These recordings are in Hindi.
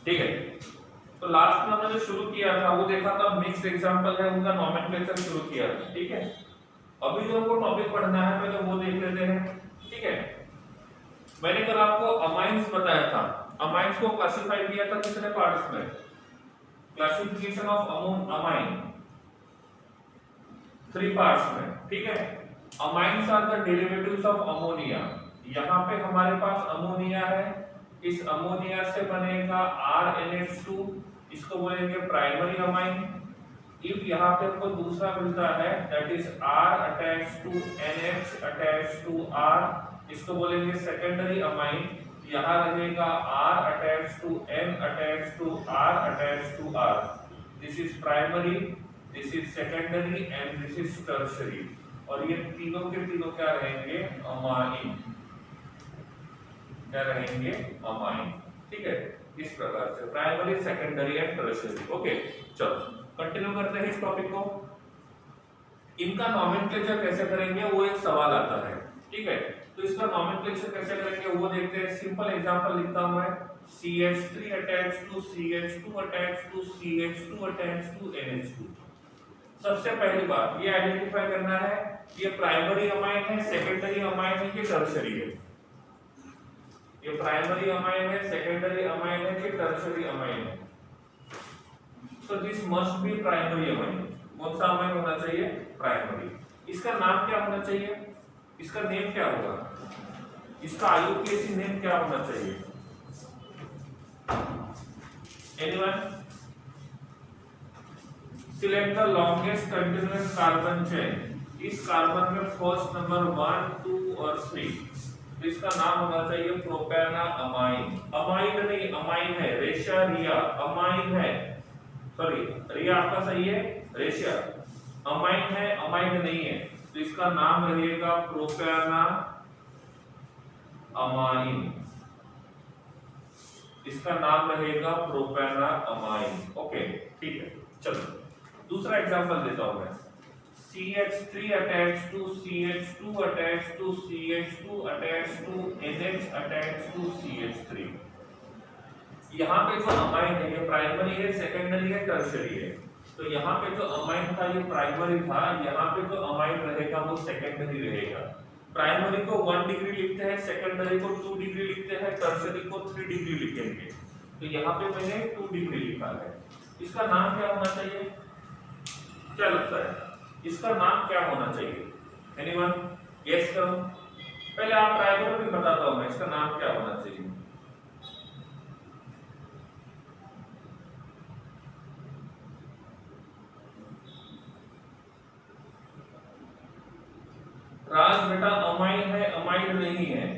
ठीक है। तो लास्ट में हमने जो शुरू किया था वो देखा था मिक्स्ड एग्जांपल है, उनका नोमेनक्लेचर शुरू किया था। ठीक है, अभी जो हमको टॉपिक पढ़ना है पहले वो देख लेते हैं। ठीक है, मैंने कल आपको अमाइंस बताया था। अमाइंस को क्लासिफाई किया था कितने पार्ट्स में? क्लासिफिकेशन ऑफ अमाइन 3 पार्ट्स में। ठीक है, amines are the derivatives of ammonia. यहाँ पे हमारे पास अमोनिया है, इस अमोनिया से बनेगा RNH2, इसको बोलेंगे प्राइमरी अमाइन। इफ यहाँ पे हमको दूसरा मिलता है that is R attached to NH attached to R, इसको बोलेंगे सेकेंडरी अमाइन। यहाँ रहेगा R attached to N attached to R attached to R। This is primary, this is secondary and this is tertiary. और ये तीनों के तीनों क्या रहेंगे? अमाइन। क्या रहेंगे? अमाइन। ठीक है, इस प्रकार से primary, secondary and tertiary. Okay, चलो कंटिन्यू करते हैं इस टॉपिक को। इनका नोमेनक्लेचर कैसे करेंगे वो एक सवाल आता है। ठीक है, तो इसका नोमेनक्लेचर कैसे करेंगे वो देखते हैं। सिंपल एग्जांपल लिखता हूं मैं, CH3 attached to CH2 attached to CH2 attached to NH2। सबसे पहली बात ये आइडेंटिफाई करना है ये प्राइमरी अमाइन है, सेकेंडरी अमाइन है कि टर्शियरी है। ये प्राइमरी अमाइन है, सेकेंडरी अमाइन है कि टर्शियरी अमाइन है? So this must be primary amine. कौन सा अमाइन होना चाहिए? प्राइमरी। इसका नाम क्या होना चाहिए? इसका नेम क्या होगा? इसका IUPAC नेम क्या होना चाहिए? Anyone? Select the longest continuous carbon chain। इस कार्बन में फर्स्ट नंबर 1, 2 और 3, तो इसका नाम होना चाहिए प्रोपेना अमाइन। अमाइन नहीं, अमाइन है, रेशा रिया अमाइन है। सॉरी, रिया आपका सही है, रेशिया अमाइन है, अमाइन नहीं है, तो इसका नाम रहेगा प्रोपेना अमाइन। इसका नाम रहेगा प्रोपेना अमाइन। ओके, ठीक है, चलो दूसरा एग्जांपल देता हूं मैं। CH3 attached to CH2 attached to CH2 attached to NH attached to CH3। यहाँ पे जो अमाइन है ये प्राइमरी है, सेकेंडरी है, टर्शियरी है। तो यहाँ पे जो अमाइन था ये प्राइमरी था, यहाँ पे जो अमाइन रहेगा वो सेकेंडरी रहेगा। प्राइमरी को 1 डिग्री लिखते हैं, सेकेंडरी को 2 डिग्री लिखते हैं, टर्शियरी को 3 डिग्री लिखेंगे। तो यहाँ पे मैंने 2 डिग्री लिखा है। इसका नाम क्या होना चाहिए? क्या लगता है इसका नाम क्या होना चाहिए? एनीवन गेस करो। पहले आप ट्राई करो, फिर बताता हूं मैं इसका नाम क्या होना चाहिए। राज बेटा अमाइन है, अमाइन नहीं है।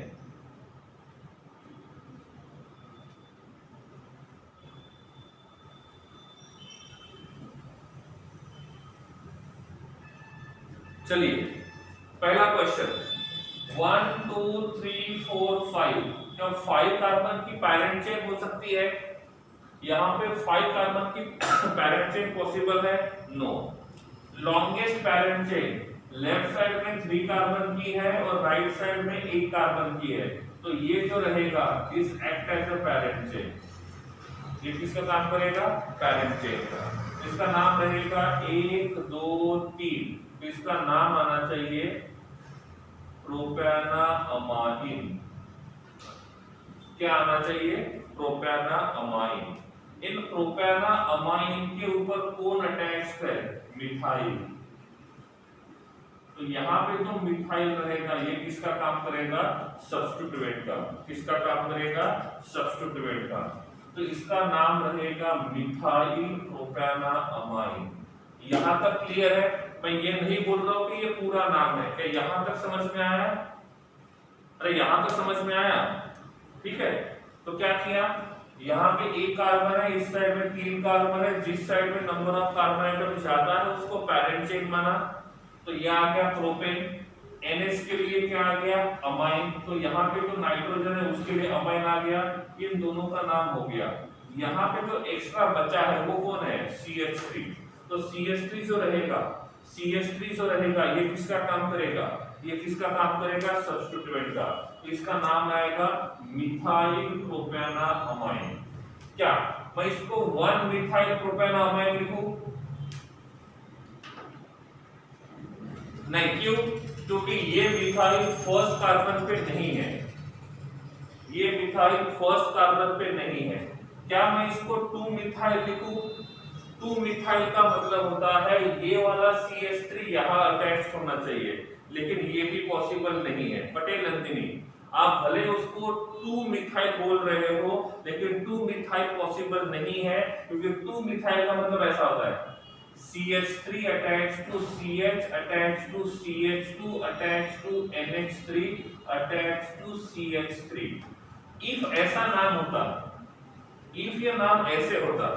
चलिए पहला क्वेश्चन 1 2 3 4 5, क्या 5 कार्बन की पैरेंट चेन हो सकती है? यहाँ पे 5 कार्बन की पैरेंट चेन पॉसिबल है? No. Longest parent chain left side में 3 कार्बन की है और राइट साइड में 1 कार्बन की है, तो ये जो रहेगा इस act as a parent chain. ये किसका काम करेगा? पैरेंट चेन का। इसका नाम रहेगा 1 2 3, तो इसका नाम आना चाहिए प्रोपेना अमाइन। क्या आना चाहिए? प्रोपेना अमाइन। इन प्रोपेना अमाइन के ऊपर कौन अटैच्ड है? मिथाइल। तो यहाँ पे जो मिथाइल रहेगा ये किसका काम करेगा? सब्स्टिट्यूएंट का। किसका काम करेगा? सब्स्टिट्यूएंट का। तो इसका नाम रहेगा मिथाइल प्रोपेना अमाइन। यहाँ तक क्लियर है? मैं ये नहीं बोल रहा हूं कि ये पूरा नाम है। क्या यहां तक समझ में आया? अरे यहां तक समझ में आया? ठीक है, तो क्या किया, यहाँ पे 1 कार्बन है, इस साइड में 3 कार्बन है, जिस साइड में नंबर ऑफ कार्बन आइटम ज्यादा है उसको पैरेंट चेन माना, तो ये आ गया प्रोपेन। NH के लिए क्या आ गया? अमाइन। तो यहाँ पे जो नाइट्रोजन है उसके लिए अमाइन आ गया। इन दोनों का नाम हो गया। यहाँ पे जो एक्स्ट्रा बचा है वो कौन है? CH3। तो CH3 जो रहेगा, CH3 जो रहेगा ये किसका काम करेगा? ये किसका काम करेगा? सब्स्टिट्यूएंट का। तो इसका नाम आएगा मिथाइल प्रोपेना अमाइन। क्या मैं इसको 1 मिथाइल प्रोपेनामाइन लिखूं? नहीं, क्यों? क्योंकि ये मिथाइल फर्स्ट कार्बन पे नहीं है, ये मिथाइल फर्स्ट कार्बन पे नहीं है। क्या मैं इसको 2 मिथाइल लिखूं? 2 मिथाइल का मतलब होता है ये वाला CH3 यहां अटैच होना चाहिए, लेकिन ये भी पॉसिबल नहीं है। पटेल नंदिनी, आप भले उसको 2 मिथाइल बोल रहे हो, लेकिन 2 मिथाइल पॉसिबल नहीं है, क्योंकि 2 मिथाइल का मतलब ऐसा होता है CH3 attached to CH attached to CH2 attached to NH3 attached to CH3। if ऐसा नाम होता, if ये नाम ऐसे होता,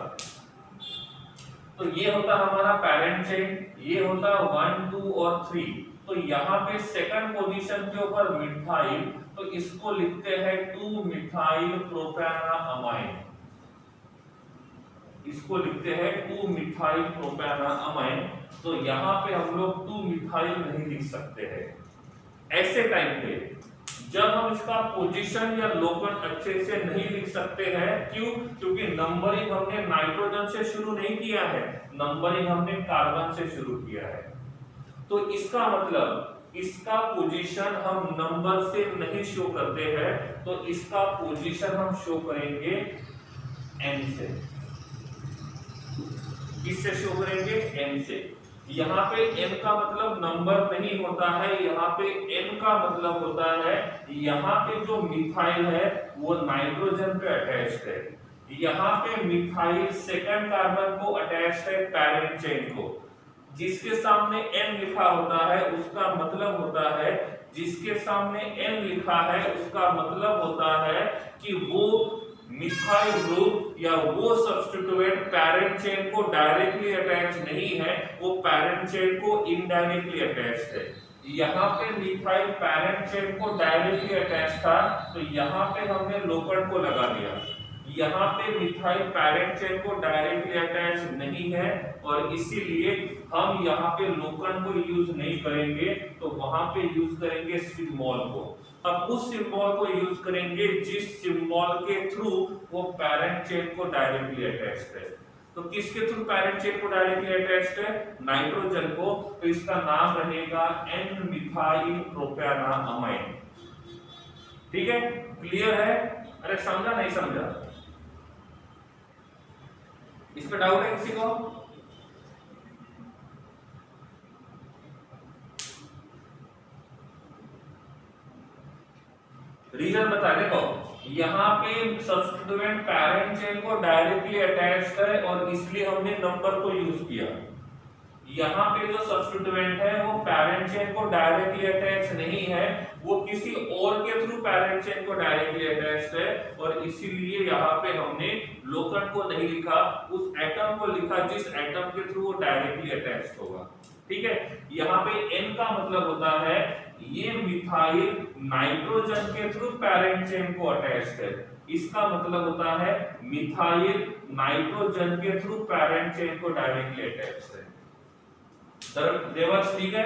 तो ये होता हमारा पैरेंट चेन, ये होता 1 2 और 3। तो यहाँ पे सेकंड पोजीशन के ऊपर मिथाइल, तो इसको लिखते हैं 2 मिथाइल प्रोपेनामाइन, इसको लिखते हैं 2 मिथाइल प्रोपेनामाइन। तो यहाँ पे हम लोग 2 मिथाइल नहीं लिख सकते हैं ऐसे टाइम पे, जब हम इसका पोजीशन या लोकेशन अच्छे से नहीं लिख सकते हैं। क्यों? क्योंकि नंबरिंग हमने नाइट्रोजन से शुरू नहीं किया है, नंबरिंग हमने कार्बन से शुरू किया है। तो इसका मतलब इसका पोजीशन हम नंबर से नहीं शो करते हैं, तो इसका पोजीशन हम शो करेंगे n से। किससे शो करेंगे? n से। यहाँ पे n का मतलब नंबर नहीं होता है, यहाँ पे n का मतलब होता है यहाँ पे जो मिथाइल है वो नाइट्रोजन पे अटैच्ड है, यहाँ पे मिथाइल सेकंड कार्बन को अटैच्ड है पैरेंट चेन को। जिसके सामने n लिखा होता है उसका मतलब होता है, जिसके सामने n लिखा है उसका मतलब होता है कि वो मिथाइल ग्रुप या वो सब्स्टिट्यूएंट पैरेंट चेन को डायरेक्टली अटैच नहीं है, वो पैरेंट चेन को इनडायरेक्टली अटैच्ड है। यहाँ पे मिथाइल पैरेंट चेन को डायरेक्टली अटैच था, तो यहाँ पे हमने लोकेंड को लगा दिया। यहाँ पे मिथाइल पैरेंट चेन को डायरेक्टली अटैच नहीं है, और इसीलिए हम यहाँ पे लोकेंड को यूज नहीं करेंगे, तो वहां पे यूज करेंगे सिंबल को। अब उस सिंबल को यूज करेंगे जिस सिंबल के थ्रू वो पैरेंट चेन को डायरेक्टली अटैच्ड है। तो किसके थ्रू पैरेंट चेन को डायरेक्टली अटैच्ड है? नाइट्रोजन को। तो इसका नाम रहेगा N मिथाइल प्रोपेनामाइन। ठीक है, क्लियर है? अरे समझा नहीं समझा? इस पे डाउट है किसी को? रीजन बता, देखो यहाँ पे सब्स्टिट्यूएंट पैरेंट चेन को डायरेक्टली अटैच्ड है और इसलिए हमने नंबर को यूज किया। यहाँ पे जो सब्स्टिट्यूएंट है वो पैरेंट चेन को डायरेक्टली अटैच नहीं है, वो किसी और के थ्रू पैरेंट चेन को डायरेक्टली अटैच्ड है, और इसीलिए यहाँ पे हमने लोकेंड को नहीं लिखा, उस एटम को लिखा जिस एटम के थ्रू वो डायरेक्टली अटैच्ड होगा। ठीक है, यहाँ पे N का मतलब होता है ये मिथाइल नाइट्रोजन के थ्रू पैरेंट चेन को अटैच्ड है, इसका मतलब होता है मिथाइल नाइट्रोजन के थ्रू पैरेंट चेन को डायरेक्टली अटैच्ड है। देवर्स, ठीक है?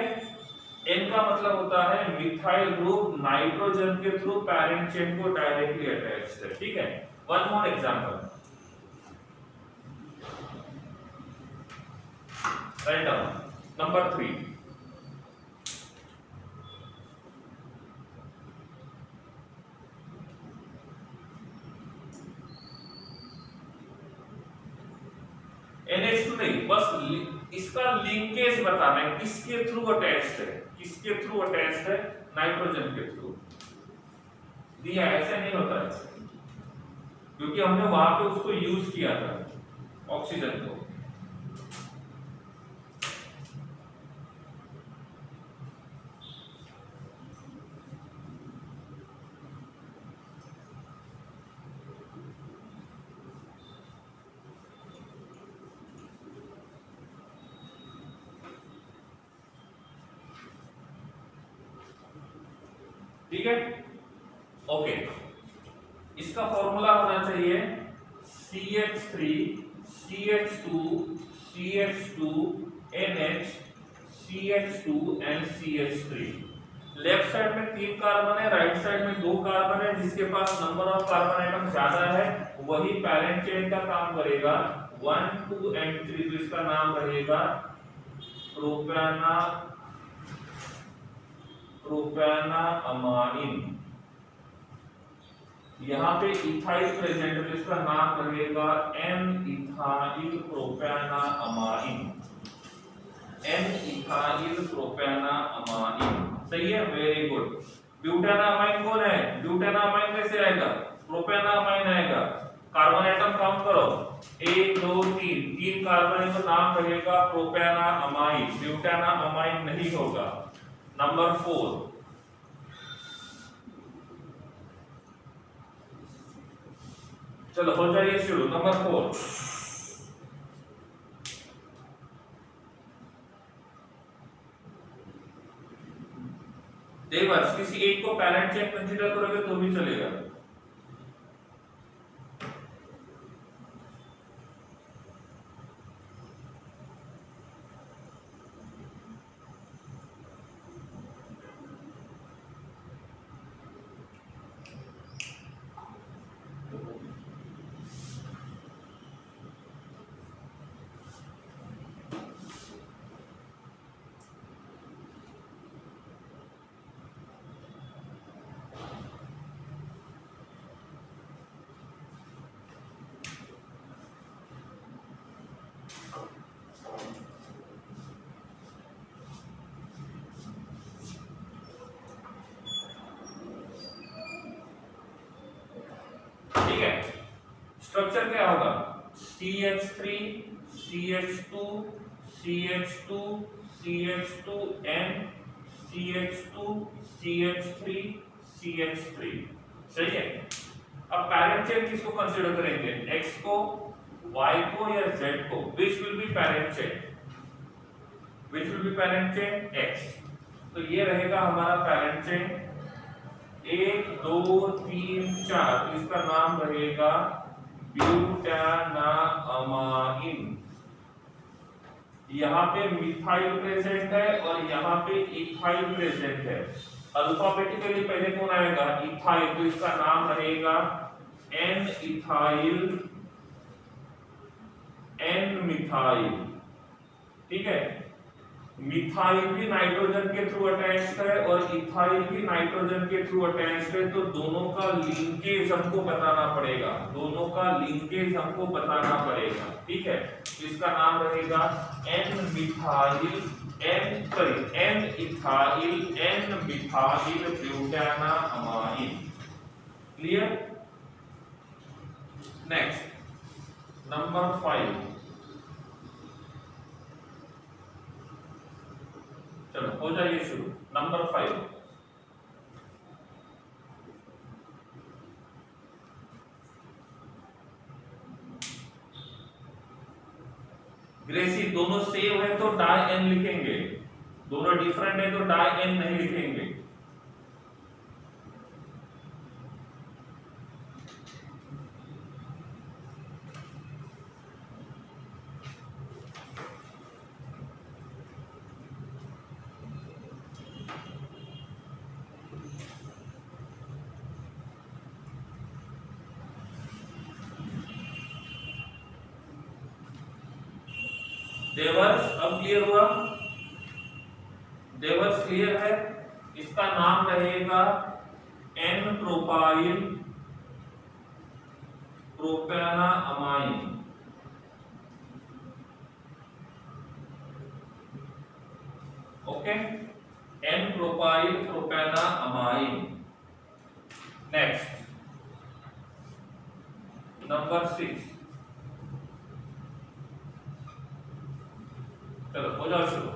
N का मतलब होता है मिथाइल ग्रुप नाइट्रोजन के थ्रू पैरेंट चेन को डायरेक्टली अटैच्ड है। ठीक है, one more example, write down number 3। NH2 नहीं, बस इसका लिंकेज बताना है, किसके थ्रू अटैच्ड है, किसके थ्रू अटैच्ड है? नाइट्रोजन के थ्रू दिया। ऐसे नहीं होता है, क्योंकि हमने वहां पे उसको यूज किया था ऑक्सीजन को। ठीक है, ओके। इसका फॉर्मूला होना चाहिए CH3 CH2 CH2 NH CH2 and CH3। Left side में 3 कार्बन है, राइट साइड में 2 कार्बन है, जिसके पास नंबर ऑफ कार्बन आइटम ज्यादा है वही पैरेंट चेन का काम करेगा 1 2 एंड 3। तो इसका नाम रहेगा प्रोपेनामाइन। यहाँ पे इथाइल प्रेजेंट है तो इसका नाम रहेगा एन इथाइल प्रोपेनामाइन। सही है, वेरी गुड। ब्यूटानामाइन कौन है? ब्यूटानामाइन कैसे आएगा? प्रोपेनामाइन आएगा। कार्बन आइटम काउंट करो 1 2 3, 3 कार्बन है तो नाम रहेगा प्रोपेनामाइन, ब्यूटानामाइन नहीं होगा। नंबर 4, चलो हो जाइए शुरू। नंबर 4, देवर्स किसी एक को पैरेंट चेन कंसीडर करोगे तो भी चलेगा। स्ट्रक्चर क्या होगा? CH3 CH2 CH2 CH2N CH2 CH3 CH3। सही है। अब पैरेंट चेन किसको कंसीडर करेंगे? X को, Y को या Z को? Which will be parent chain? Which will be parent chain? X। तो ये रहेगा हमारा पैरेंट चेन 1 2 3 4। तो इसका नाम रहेगा ब्यूटानामाइन। यहाँ पे मिथाइल प्रेजेंट है और यहाँ पे इथाइल प्रेजेंट है। अल्फाबेटिकली पहले कौन आएगा? इथाइल। तो इसका नाम रहेगा एन इथाइल, एन मिथाइल। ठीक है। मिथाइल भी नाइट्रोजन के थ्रू अटैच्ड है और इथाइल भी नाइट्रोजन के थ्रू अटैच्ड है, तो दोनों का लिंकेज हमको बताना पड़ेगा, दोनों का लिंकेज हमको बताना पड़ेगा। ठीक है। तो इसका नाम रहेगा N methyl, N ethyl, N methyl butanamine. Clear? Next number 5। चलो हो जाइए शुरू। नंबर 5, ग्रेसी दोनों सेम है तो डाई एन लिखेंगे, दोनों डिफरेंट है तो डाई एन नहीं लिखेंगे। देवर्स अब क्लियर हुआ? देवर्स क्लियर है? इसका नाम रहेगा N propyl propanamine. Okay, N propyl propanamine. Next number 6। चलो हो जाओ शुरू।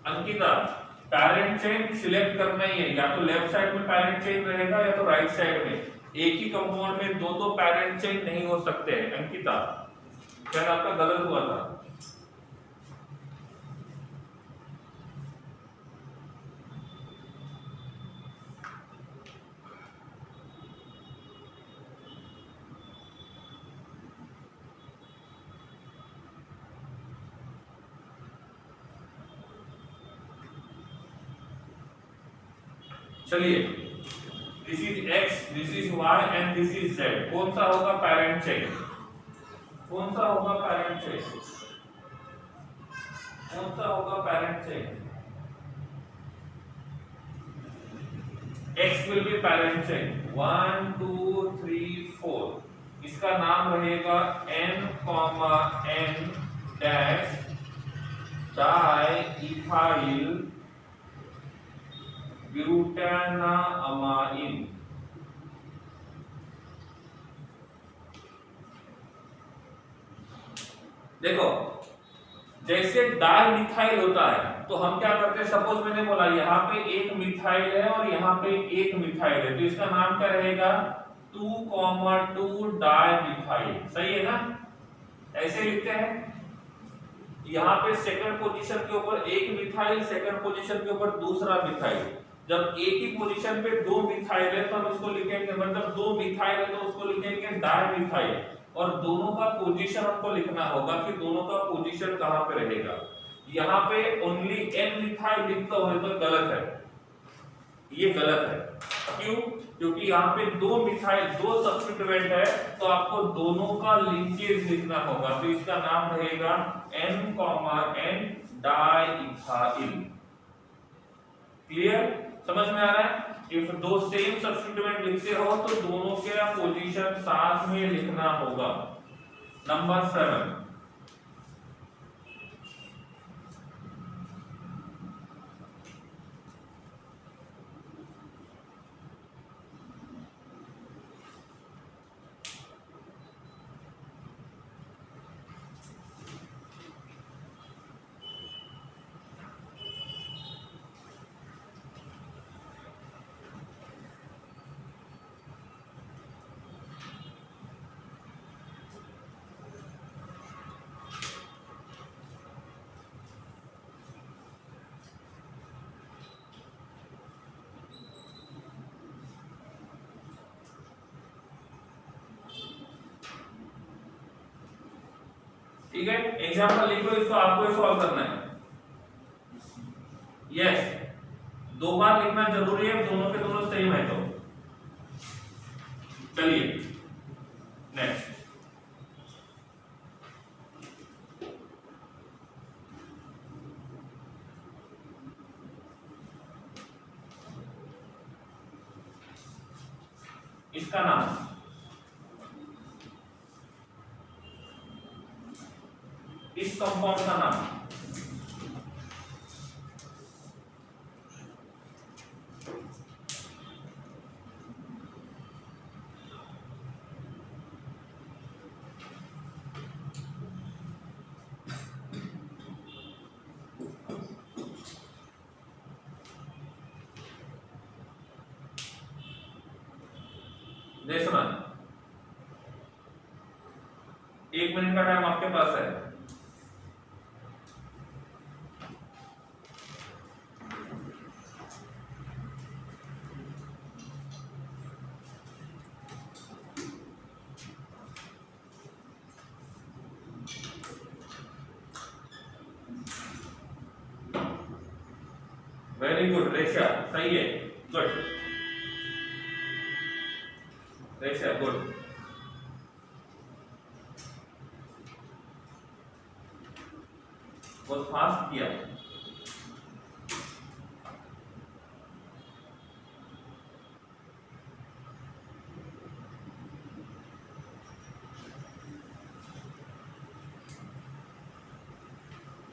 अंकिता, पैरेंट चेन सिलेक्ट करना ही है, या तो लेफ्ट साइड में पैरेंट चेन रहेगा या तो राइट साइड में। एक ही कंपाउंड में दो पैरेंट चेन नहीं हो सकते हैं। अंकिता, शायद आपका गलत हुआ था। चलिए, this is x, this is y and this is z। कौन सा होगा पेरेंट चेन? कौन सा होगा पेरेंट चेन? कौन सा होगा parent chain? x will be parent chain 1 2 3 4। इसका नाम रहेगा n, n डैश डाइइथाइल ब्यूटानामाइन। देखो, जैसे डाइमिथाइल होता है तो हम क्या करते हैं, सपोज मैंने बोला यहाँ पे एक मिथाइल है और यहाँ पे एक मिथाइल है, तो इसका नाम क्या रहेगा 2,2 डाइमिथाइल। सही है ना? ऐसे लिखते हैं। यहाँ पे सेकंड पोजीशन के ऊपर एक मिथाइल, सेकंड पोजीशन के ऊपर दूसरा मिथाइल। जब एक ही पोजीशन पे दो मिथाइल है तो हम इसको लिखेंगे, मतलब दो मिथाइल है तो उसको लिखेंगे डाइमिथाइल, और दोनों का पोजीशन हमको लिखना होगा कि दोनों का पोजीशन कहां पे रहेगा। यहाँ पे ओनली एन मिथाइल लिखता हो तो गलत है, ये गलत है। क्यों? क्योंकि यहाँ पे दो मिथाइल, दो सब्स्टिट्यूएंट है, तो आपको दोनों का लिंकेज लिखना होगा, तो इसका नाम रहेगा n, n डाइइथाइल। क्लियर? समझ में आ रहा है? इफ दो सेम सब्स्टिट्यूएंट लिखते हो तो दोनों के पोजीशन साथ में लिखना होगा। नंबर 7, ठीक है? एग्जाम्पल लिखो, इसको आपको सॉल्व करना है। यस, दो बार लिखना जरूरी है, दोनों के दोनों सेम है तो। चलिए नेक्स्ट, इसका नाम, इस कंपाउंड का नाम, सुना। 1 मिनट का टाइम आपके पास है। वेरी गुड रेशा, सही है, गुड रेशा, गुड। बहुत फास्ट किया।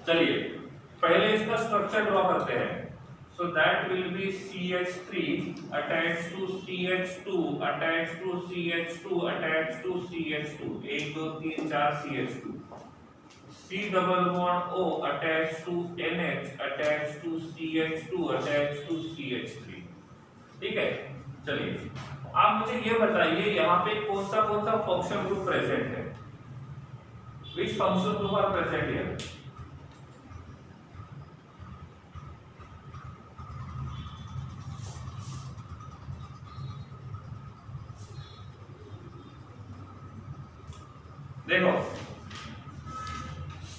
चलिए पहले इसका स्ट्रक्चर ड्रॉ करते हैं। So that will be CH3 attached to CH2 attached to CH2 attached to CH2, 1 2 3 4 CH2, C double bond O attached to NH attached to CH2 attached to CH3। ठीक है? चलिए आप मुझे ये बताइए यहाँ पे कौन सा फंक्शन ग्रुप प्रेजेंट है? Which function group are present here? देखो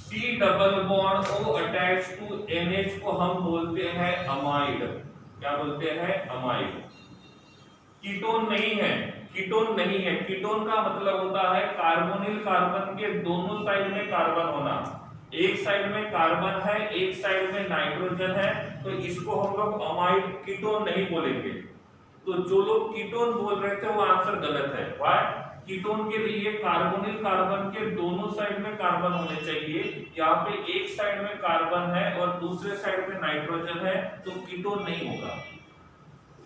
C double bond O attach to NH को हम बोलते हैं अमाइड। क्या बोलते हैं, अमाइड। कीटोन नहीं है, कीटोन नहीं है। कीटोन का मतलब होता है कार्बोनिल कार्बन के दोनों साइड में कार्बन होना। एक साइड में कार्बन है, एक साइड में नाइट्रोजन है, तो इसको हम लोग अमाइड कीटोन नहीं बोलेंगे। तो जो लोग कीटोन बोल रहे थे वो आंसर गलत है। व्हाई? कीटोन के लिए कार्बोनिल कार्बन के दोनों साइड में कार्बन होने चाहिए। यहाँ पे एक साइड में कार्बन है और दूसरे साइड में नाइट्रोजन है, तो कीटोन नहीं होगा।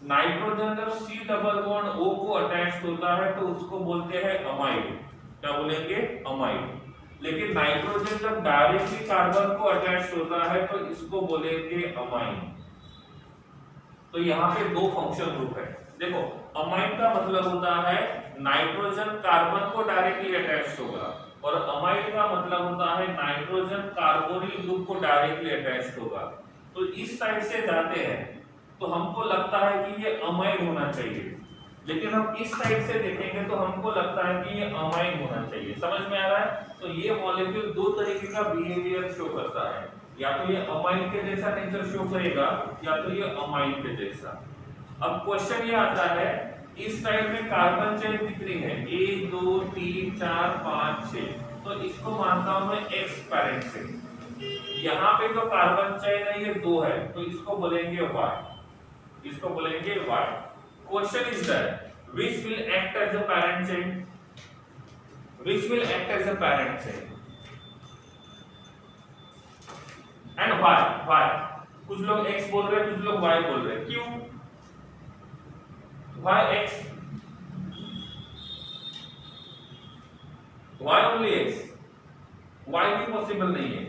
नाइट्रोजन जब C डबल बॉन्ड O को अटैच होता है तो उसको बोलते हैं अमाइड। क्या बोलेंगे, अमाइड। लेकिन नाइट्रोजन जब डायरेक्टली कार्बन को अटैच होता है तो इसको बोलेंगे अमाइन। तो यहाँ पे दो फंक्शन ग्रुप है। देखो, अमाइन का मतलब होता है नाइट्रोजन कार्बन को डायरेक्टली अटैच होगा, और अमाइड का मतलब होता है नाइट्रोजन कार्बोनिल ग्रुप को डायरेक्टली अटैच होगा। तो इस साइड से जाते हैं तो हमको लगता है कि ये अमाइड होना चाहिए, लेकिन हम इस साइड से देखेंगे तो हमको लगता है कि ये अमाइन होना चाहिए। समझ में आ रहा है? तो ये मॉलिक्यूल दो तरीके का बिहेवियर शो करता है, या तो ये अमाइन के जैसा नेचर शो करेगा या तो ये अमाइन के जैसा। अब क्वेश्चन ये आता है, इस साइड में कार्बन चेन कितनी है, 1 2 3 4 5 6, तो इसको मानता हूं मैं एक्स पैरेंट चेन। यहाँ पे जो कार्बन चेन है ये 2 है, तो इसको बोलेंगे वाई, इसको बोलेंगे Y. Question is that which will act as a parent chain, which will act as a parent chain and why? कुछ लोग x बोल रहे हैं, कुछ लोग y बोल रहे हैं। क्यों why x, why only x? y भी पॉसिबल नहीं है।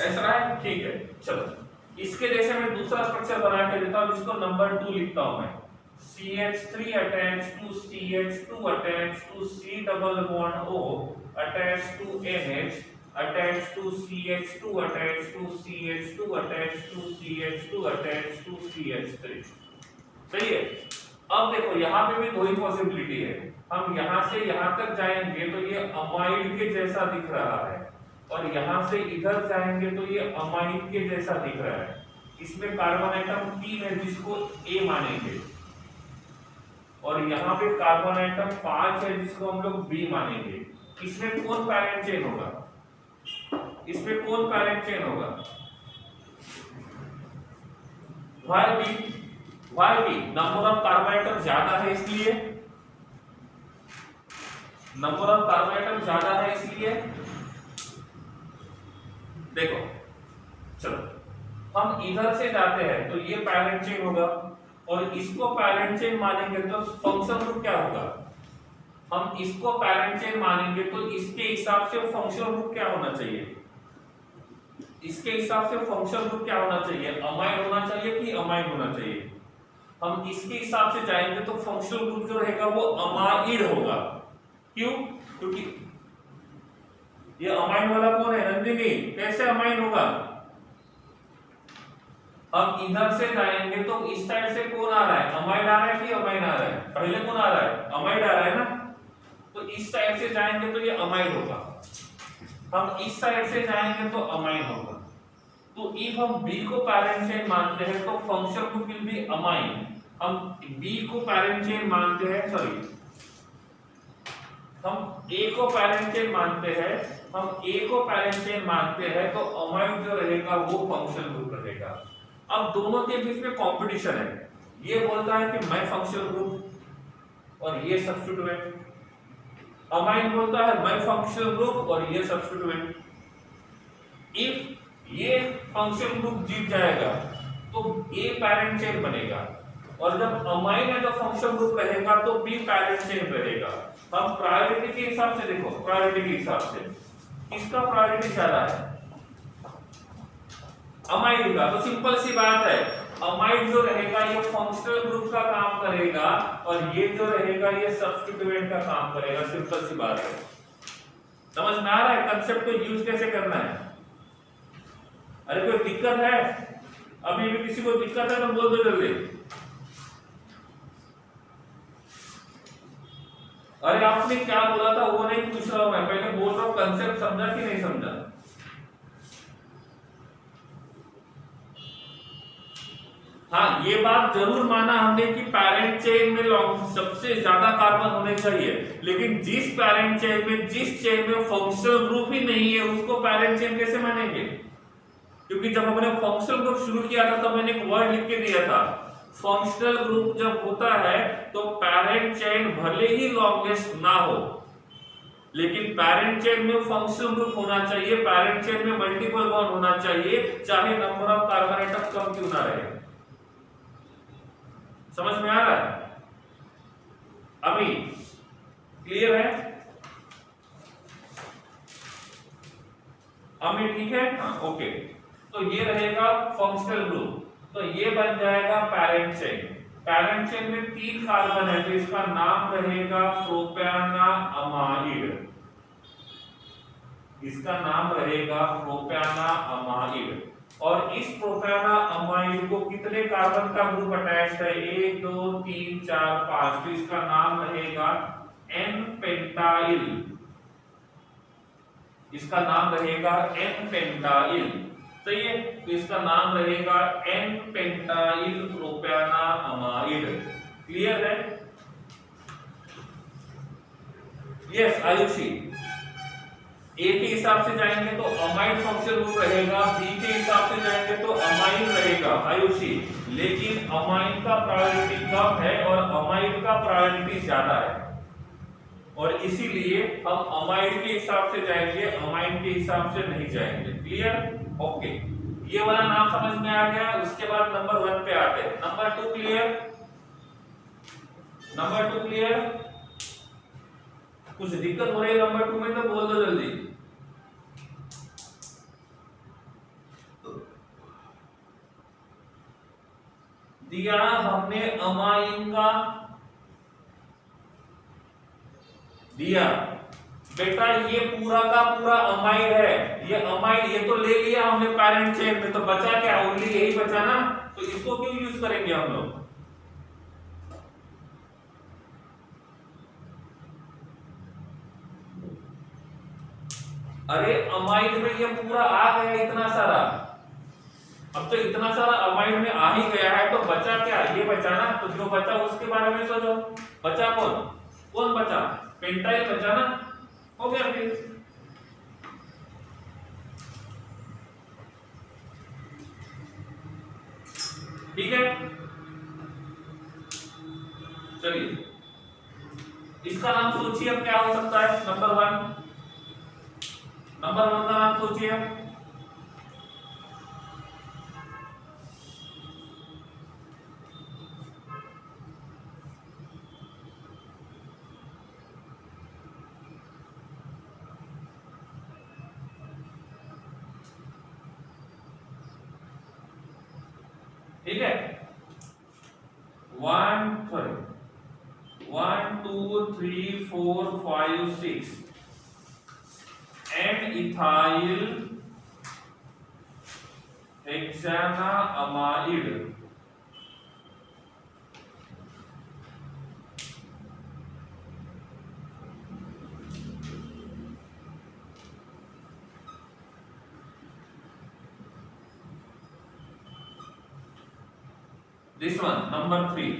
ऐसा है, ठीक है। चलो, इसके जैसे मैं दूसरा स्ट्रक्चर बना के देता हूं जिसको नंबर 2 लिखता हूं मैं। CH3 attached to CH2 attached to C double bond O attached to NH attached to CH2 attached to CH2 attached to CH2 attached to CH3। सही है। अब देखो, यहाँ पे भी दो ही पॉसिबिलिटी है। हम यहाँ से यहाँ तक जाएंगे तो ये अमाइड के जैसा दिख रहा है, और यहां से इधर जाएंगे तो ये अमाइन के जैसा दिख रहा है। इसमें कार्बन एटम 3 है जिसको A मानेंगे, और यहाँ पे कार्बन एटम 5 है जिसको हम लोग B मानेंगे। इसमें कौन पैरेंट चेन होगा, इसमें कौन पैरेंट चेन होगा, Y B. Number of carbon atom ज्यादा है इसलिए, नंबर ऑफ कार्बन एटम ज्यादा है इसलिए। देखो, चलो हम इधर से जाते हैं तो ये पैरेंट चेन होगा, और इसको पैरेंट चेन मानेंगे तो फंक्शन ग्रुप क्या होगा, हम इसको पैरेंट चेन मानेंगे तो इसके हिसाब से फंक्शनल ग्रुप क्या होना चाहिए, इसके हिसाब से फंक्शनल ग्रुप क्या होना चाहिए, अमाइन होना चाहिए कि अमाइन होना चाहिए। हम इसके हिसाब से जाएंगे तो फंक्शनल ग्रुप जो रहेगा वो अमाइड होगा। क्यों? क्योंकि ये अमाइन वाला कौन है, नंदिनी, कैसे अमाइन होगा? हम इधर से जाएंगे तो इस साइड से कौन आ रहा है, अमाइड आ रहा है कि अमाइन आ रहा है? पहले कौन आ रहा है, अमाइड आ रहा है ना, तो इस साइड से जाएंगे तो ये अमाइड होगा। हम इस साइड से जाएंगे तो अमाइन होगा। तो इफ हम B को पैरेंट चेन मानते हैं तो function group will be amine. हम B को पैरेंट चेन मानते हैं, सॉरी, हम A को पैरेंट चेन मानते हैं, हम A को पैरेंट चेन मानते हैं तो अमाइन जो रहेगा वो फंक्शनल ग्रुप रहेगा। अब दोनों के बीच में कंपटीशन है, ये बोलता है कि मैं फंक्शनल ग्रुप और ये सब्स्टिट्यूएंट, अमाइन बोलता है मैं फंक्शनल ग्रुप और ये सब्स्टिट्यूएंट। इफ ये फंक्शनल ग्रुप जीत जाएगा तो A पैरेंट चेन बनेगा, और जब अमाइन है तो फंक्शनल ग्रुप रहेगा तो B पैरेंट चेन रहेगा। हम प्रायोरिटी के हिसाब से देखो, प्रायोरिटी के हिसाब से किसका प्रायोरिटी ज्यादा है, अमाइड का। तो सिंपल सी बात है, अमाइड जो रहेगा ये फंक्शनल ग्रुप का काम करेगा और ये जो रहेगा ये सब्स्टिट्यूएंट का काम करेगा। सिंपल सी बात है, समझ में आ रहा है कंसेप्ट को यूज कैसे करना है? अरे कोई दिक्कत है, अभी भी किसी को दिक्कत है तो बोल दो जल्दी। अरे आपने क्या बोला था वो नहीं पूछ रहा हूं मैं, पहले बोल रहा हूं कंसेप्ट समझा कि नहीं समझा। हाँ ये बात जरूर माना हमने कि पैरेंट चेन में लॉन्ग सबसे ज्यादा कार्बन होने चाहिए, लेकिन जिस पैरेंट चेन में जिस चेन में फंक्शनल ग्रुप ही नहीं है उसको पैरेंट चेन कैसे मानेंगे? क्योंकि जब हमने फंक्शनल ग्रुप शुरू किया था तो मैंने एक वर्ड लिख के दिया था, फंक्शनल ग्रुप जब होता है तो पैरेंट चेन भले ही लॉन्गेस्ट ना हो लेकिन पैरेंट चेन में फंक्शनल ग्रुप होना चाहिए, पैरेंट चेन में मल्टीपल बॉन्ड होना चाहिए, चाहे नंबर ऑफ कार्बन एटम कम क्यों ना रहे। समझ में आ रहा है अभी? क्लियर है अभी? ठीक है हाँ ओके। तो ये रहेगा फंक्शनल ग्रुप, तो ये बन जाएगा पैरेंट चेन। पैरेंट चेन में 3 कार्बन है तो इसका नाम रहेगा प्रोपैनामाइड, इसका नाम रहेगा प्रोपैनामाइड। और इस प्रोपैनामाइड को कितने कार्बन का ग्रुप अटैच्ड है? 1 2 3 4 5, तो इसका नाम रहेगा एन पेंटाइल, इसका नाम रहेगा एन पेंटाइल। सही है, तो इसका नाम रहेगा एन पेंटाइल प्रोपैनामाइड। क्लियर है? यस आयुषी, ए के हिसाब से जाएंगे तो अमाइड फंक्शनल ग्रुप रहेगा, बी के हिसाब से जाएंगे तो अमाइड रहेगा आयुषी, लेकिन अमाइड का प्रायोरिटी कम है और अमाइड का प्रायोरिटी ज्यादा है और इसीलिए हम अमाइड के हिसाब से जाएंगे, अमाइड के हिसाब से नहीं जाएंगे। क्लियर? ओके, ये वाला नाम समझ में आ गया। उसके बाद नंबर 1 पे आते हैं। Number 2 clear? Number 2 clear? कुछ दिक्कत हो रही है नंबर 2 में तो बोल दो जल्दी। दिया हमने अमाइन का दिया बेटा, ये पूरा का पूरा अमाइड है, ये अमाइड ये तो ले लिया हमने पैरेंट चेन में, तो बचा क्या? ओनली यही बचा ना, तो इसको क्यों यूज करेंगे हम लोग? अरे अमाइड में ये पूरा आ गया इतना सारा, अब तो इतना सारा अमाइड में आ ही गया है, तो बचा क्या? ये बचा ना, तो जो बचा उसके बारे में सोचो। बचा कौन? कौन बचा? पेंटाइल बचा ना, हो गया फिर। ठीक है, चलिए इसका नाम सोचिए अब क्या हो सकता है। नंबर 1 का नाम सोचिए। ठीक है, 1 2 3 4 5 6 and ethyl hexanamide. This one, number 3.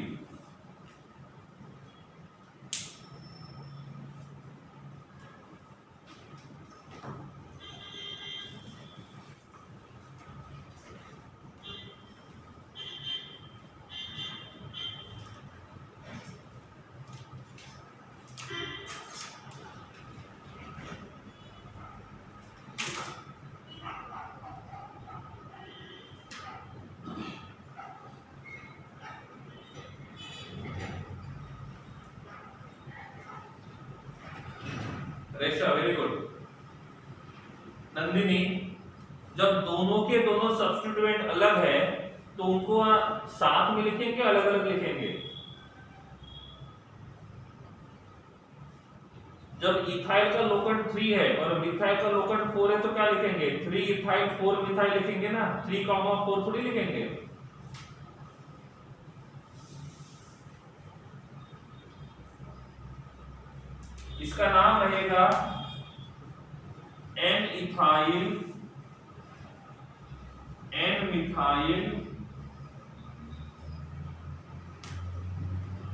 रेशा, वेरी गुड। नंदिनी, जब दोनों के दोनों सब्स्टिट्यूएंट अलग है तो उनको साथ में लिखेंगे, अलग अलग लिखेंगे? जब इथाइल का लोकेंट 3 है और मिथाइल का लोकेंट 4 है तो क्या लिखेंगे? 3 इथाइल 4 मिथाइल लिखेंगे ना, 3,4 थोड़ी लिखेंगे। इसका नाम रहेगा एन इथाइल, एन मिथाइल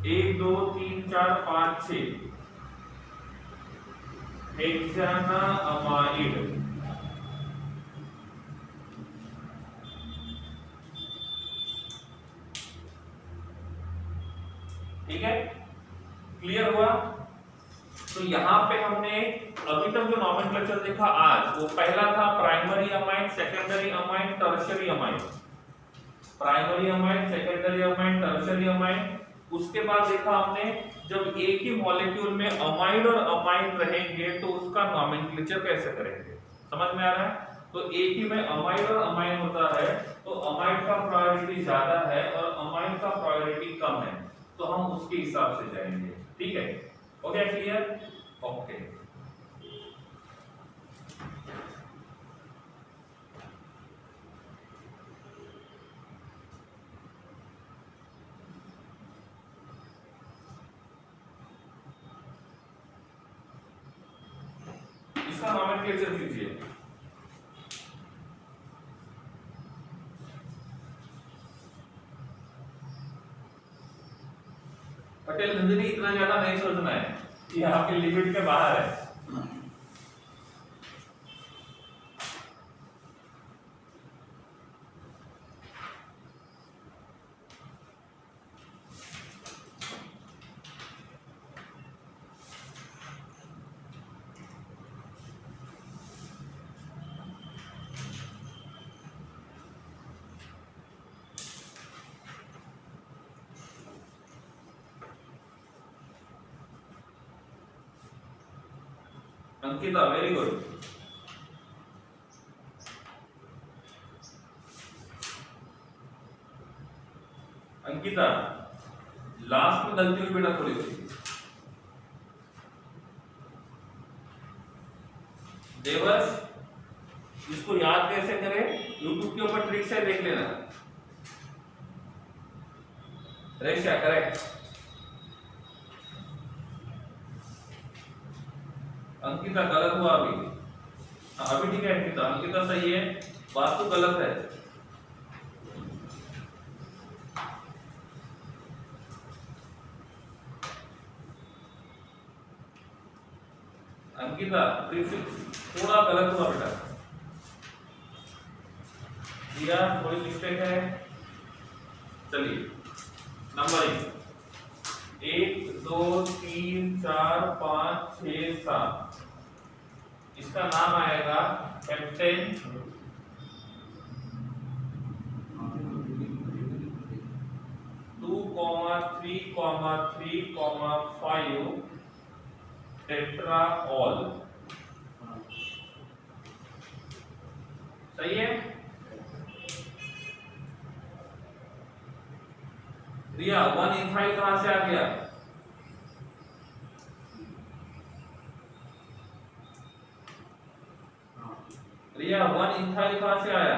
1 2 3 4 5 6 हेक्सानामाइड। ठीक है, क्लियर हुआ? तो यहां पे हमने अभी तक जो नॉमेनक्लेचर देखा आज, वो पहला था primary amide, secondary amide, tertiary amide. Primary amide, secondary amide, tertiary amide. उसके बाद देखा हमने जब एक ही मॉलिक्यूल में अमाइड और अमाइन रहेंगे तो उसका नॉमेनक्लेचर कैसे करेंगे। समझ में आ रहा है? तो एक ही में अमाइड और अमाइन होता है तो अमाइड का प्रायोरिटी ज्यादा है और अमाइन का प्रायोरिटी कम है, तो हम उसके हिसाब से जाएंगे। ठीक है, हो गया क्लियर? ओके। इसका नॉमेनक्लेचर कीजिए। पटेल नंदिनी, इतना ज्यादा नहीं सोचना है, ये आपके लिमिट के बाहर है। Ankita, very good. Ankita, last में गलती हुई बेटा थोड़ी सी। देवर्ष, इसको याद कैसे करें? यूट्यूब के ऊपर ट्रिक्स है, देख लेना। रेशा करेक्ट। अंकिता गलत हुआ अभी। अभी ठीक है अंकिता, अंकिता सही है, वास्तु गलत है। अंकिता थोड़ा गलत हुआ बेटा, दिया थोड़ी मिस्टेक है। चलिए नंबरिंग 1 2 3 4 5 6 7। इसका नाम आएगा हेप्टेन 2,3,3,5 टेट्राऑल। सही है? रिया 1 इथाइल कहां से आ गया? रिया 1 इथाइल कहां से आया?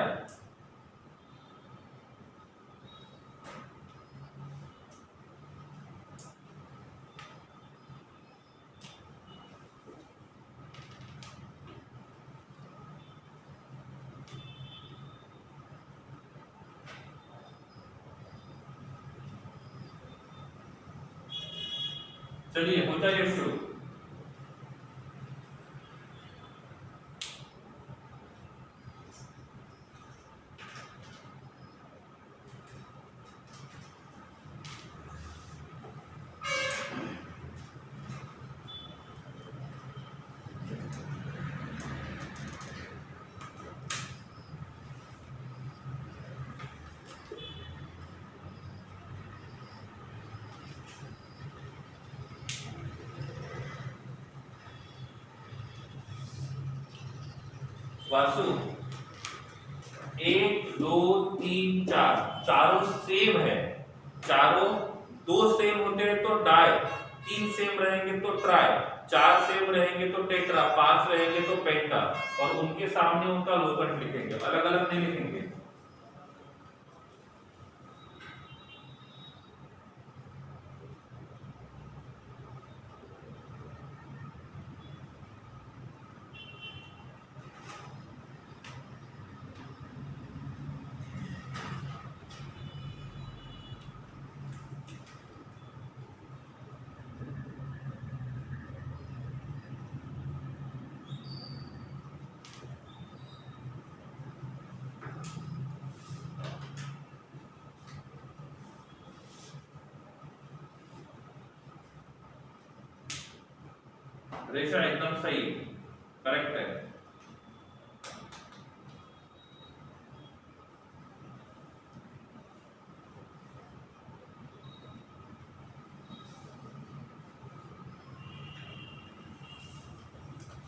चलिए हो जाइए शुरू। वासु 1 2 3 4 चारों सेम है। चारों 2 सेम होते हैं तो डाई, 3 सेम रहेंगे तो ट्राई, 4 सेम रहेंगे तो टेट्रा, 5 रहेंगे तो पेंटा। और उनके सामने उनका लोकेंट लिखेंगे, अलग अलग नहीं लिखेंगे। रेशा एकदम सही, करेक्ट है।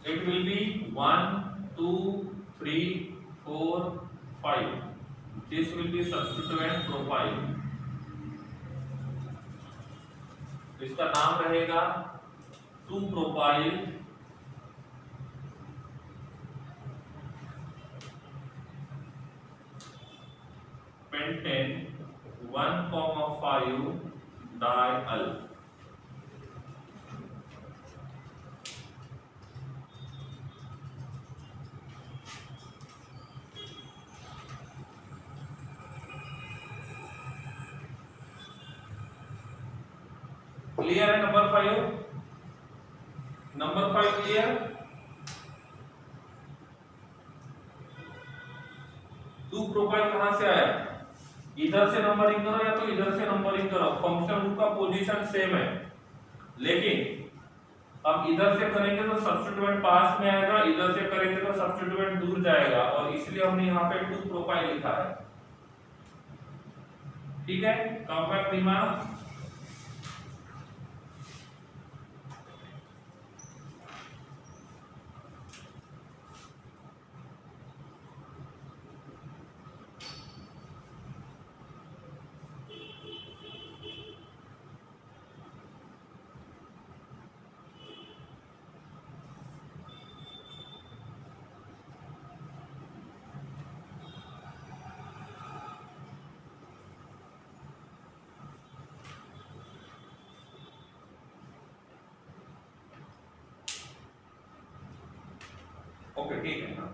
It will be 1 2 3 4 5. This will be substituent propyl. इसका नाम रहेगा 2-propyl pentane 1,5 dial. क्लियर है number 5? Number 5 clear? Two propyl कहां से आया? इधर से नंबरिंग करो या तो इधर से नंबरिंग करो, फंक्शन ग्रुप का पोजीशन सेम है, लेकिन अब इधर से करेंगे तो सब्स्टिट्यूएंट पास में आएगा, इधर से करेंगे तो सब्स्टिट्यूएंट दूर जाएगा, और इसलिए हमने यहाँ पे टू प्रोफाइल लिखा है। ठीक है, कॉम्पैक्ट दिमाग। ओके ठीक है।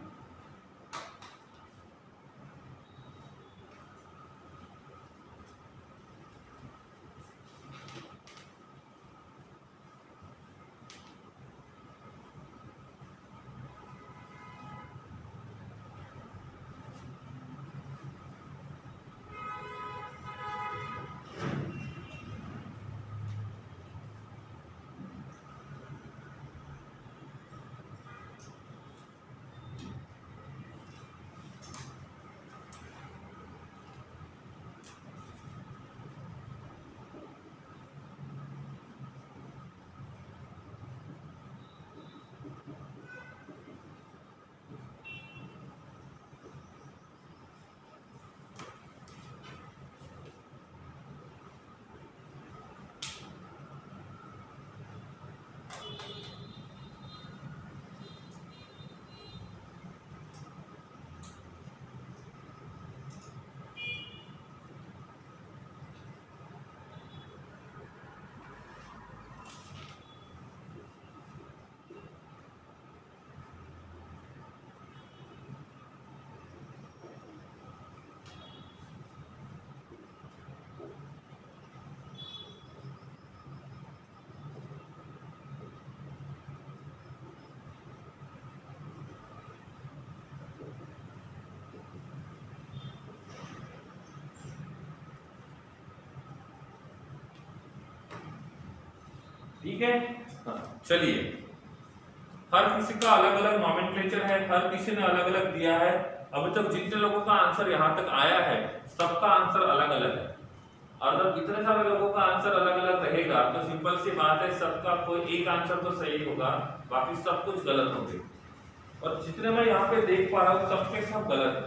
ठीक है, चलिए, हर किसी का अलग अलग नॉमेनक्लेचर है, हर किसी ने अलग अलग दिया है। अभी तक जितने लोगों का आंसर यहाँ तक आया है सबका आंसर अलग अलग है, और जब इतने सारे लोगों का आंसर अलग अलग रहेगा तो सिंपल सी बात है सबका कोई एक आंसर तो सही होगा, बाकी सब कुछ गलत होंगे। और जितने मैं यहाँ पे देख पा रहा हूँ सबके सब गलत है।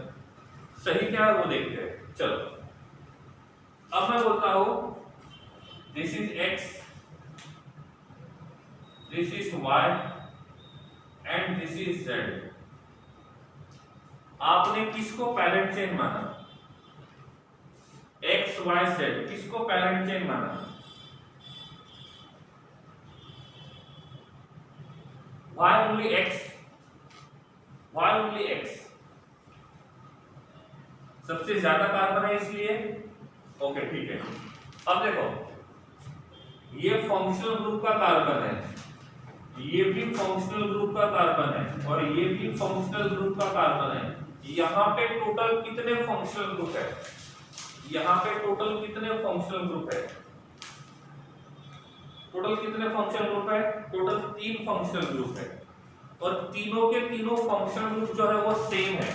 सही क्या है वो देखते हैं। चलो, अब मैं बोलता हूँ this is x, this is y and this is z। आपने किसको पैरेंट चेन माना? x y z किसको पैरेंट चेन माना? y only x, y only x सबसे ज्यादा कार्बन है इसलिए। ओके ठीक है, अब देखो ये फंक्शनल ग्रुप का कार्बन है, ये भी फंक्शनल ग्रुप का कार्बन है, और ये भी फंक्शनल ग्रुप का कार्बन है। यहाँ पे टोटल कितने फंक्शनल ग्रुप है? यहाँ पे टोटल कितने फंक्शनल ग्रुप है? टोटल कितने फंक्शनल ग्रुप है? टोटल 3 फंक्शनल ग्रुप है और तीनों के तीनों फंक्शनल ग्रुप जो है वो सेम है,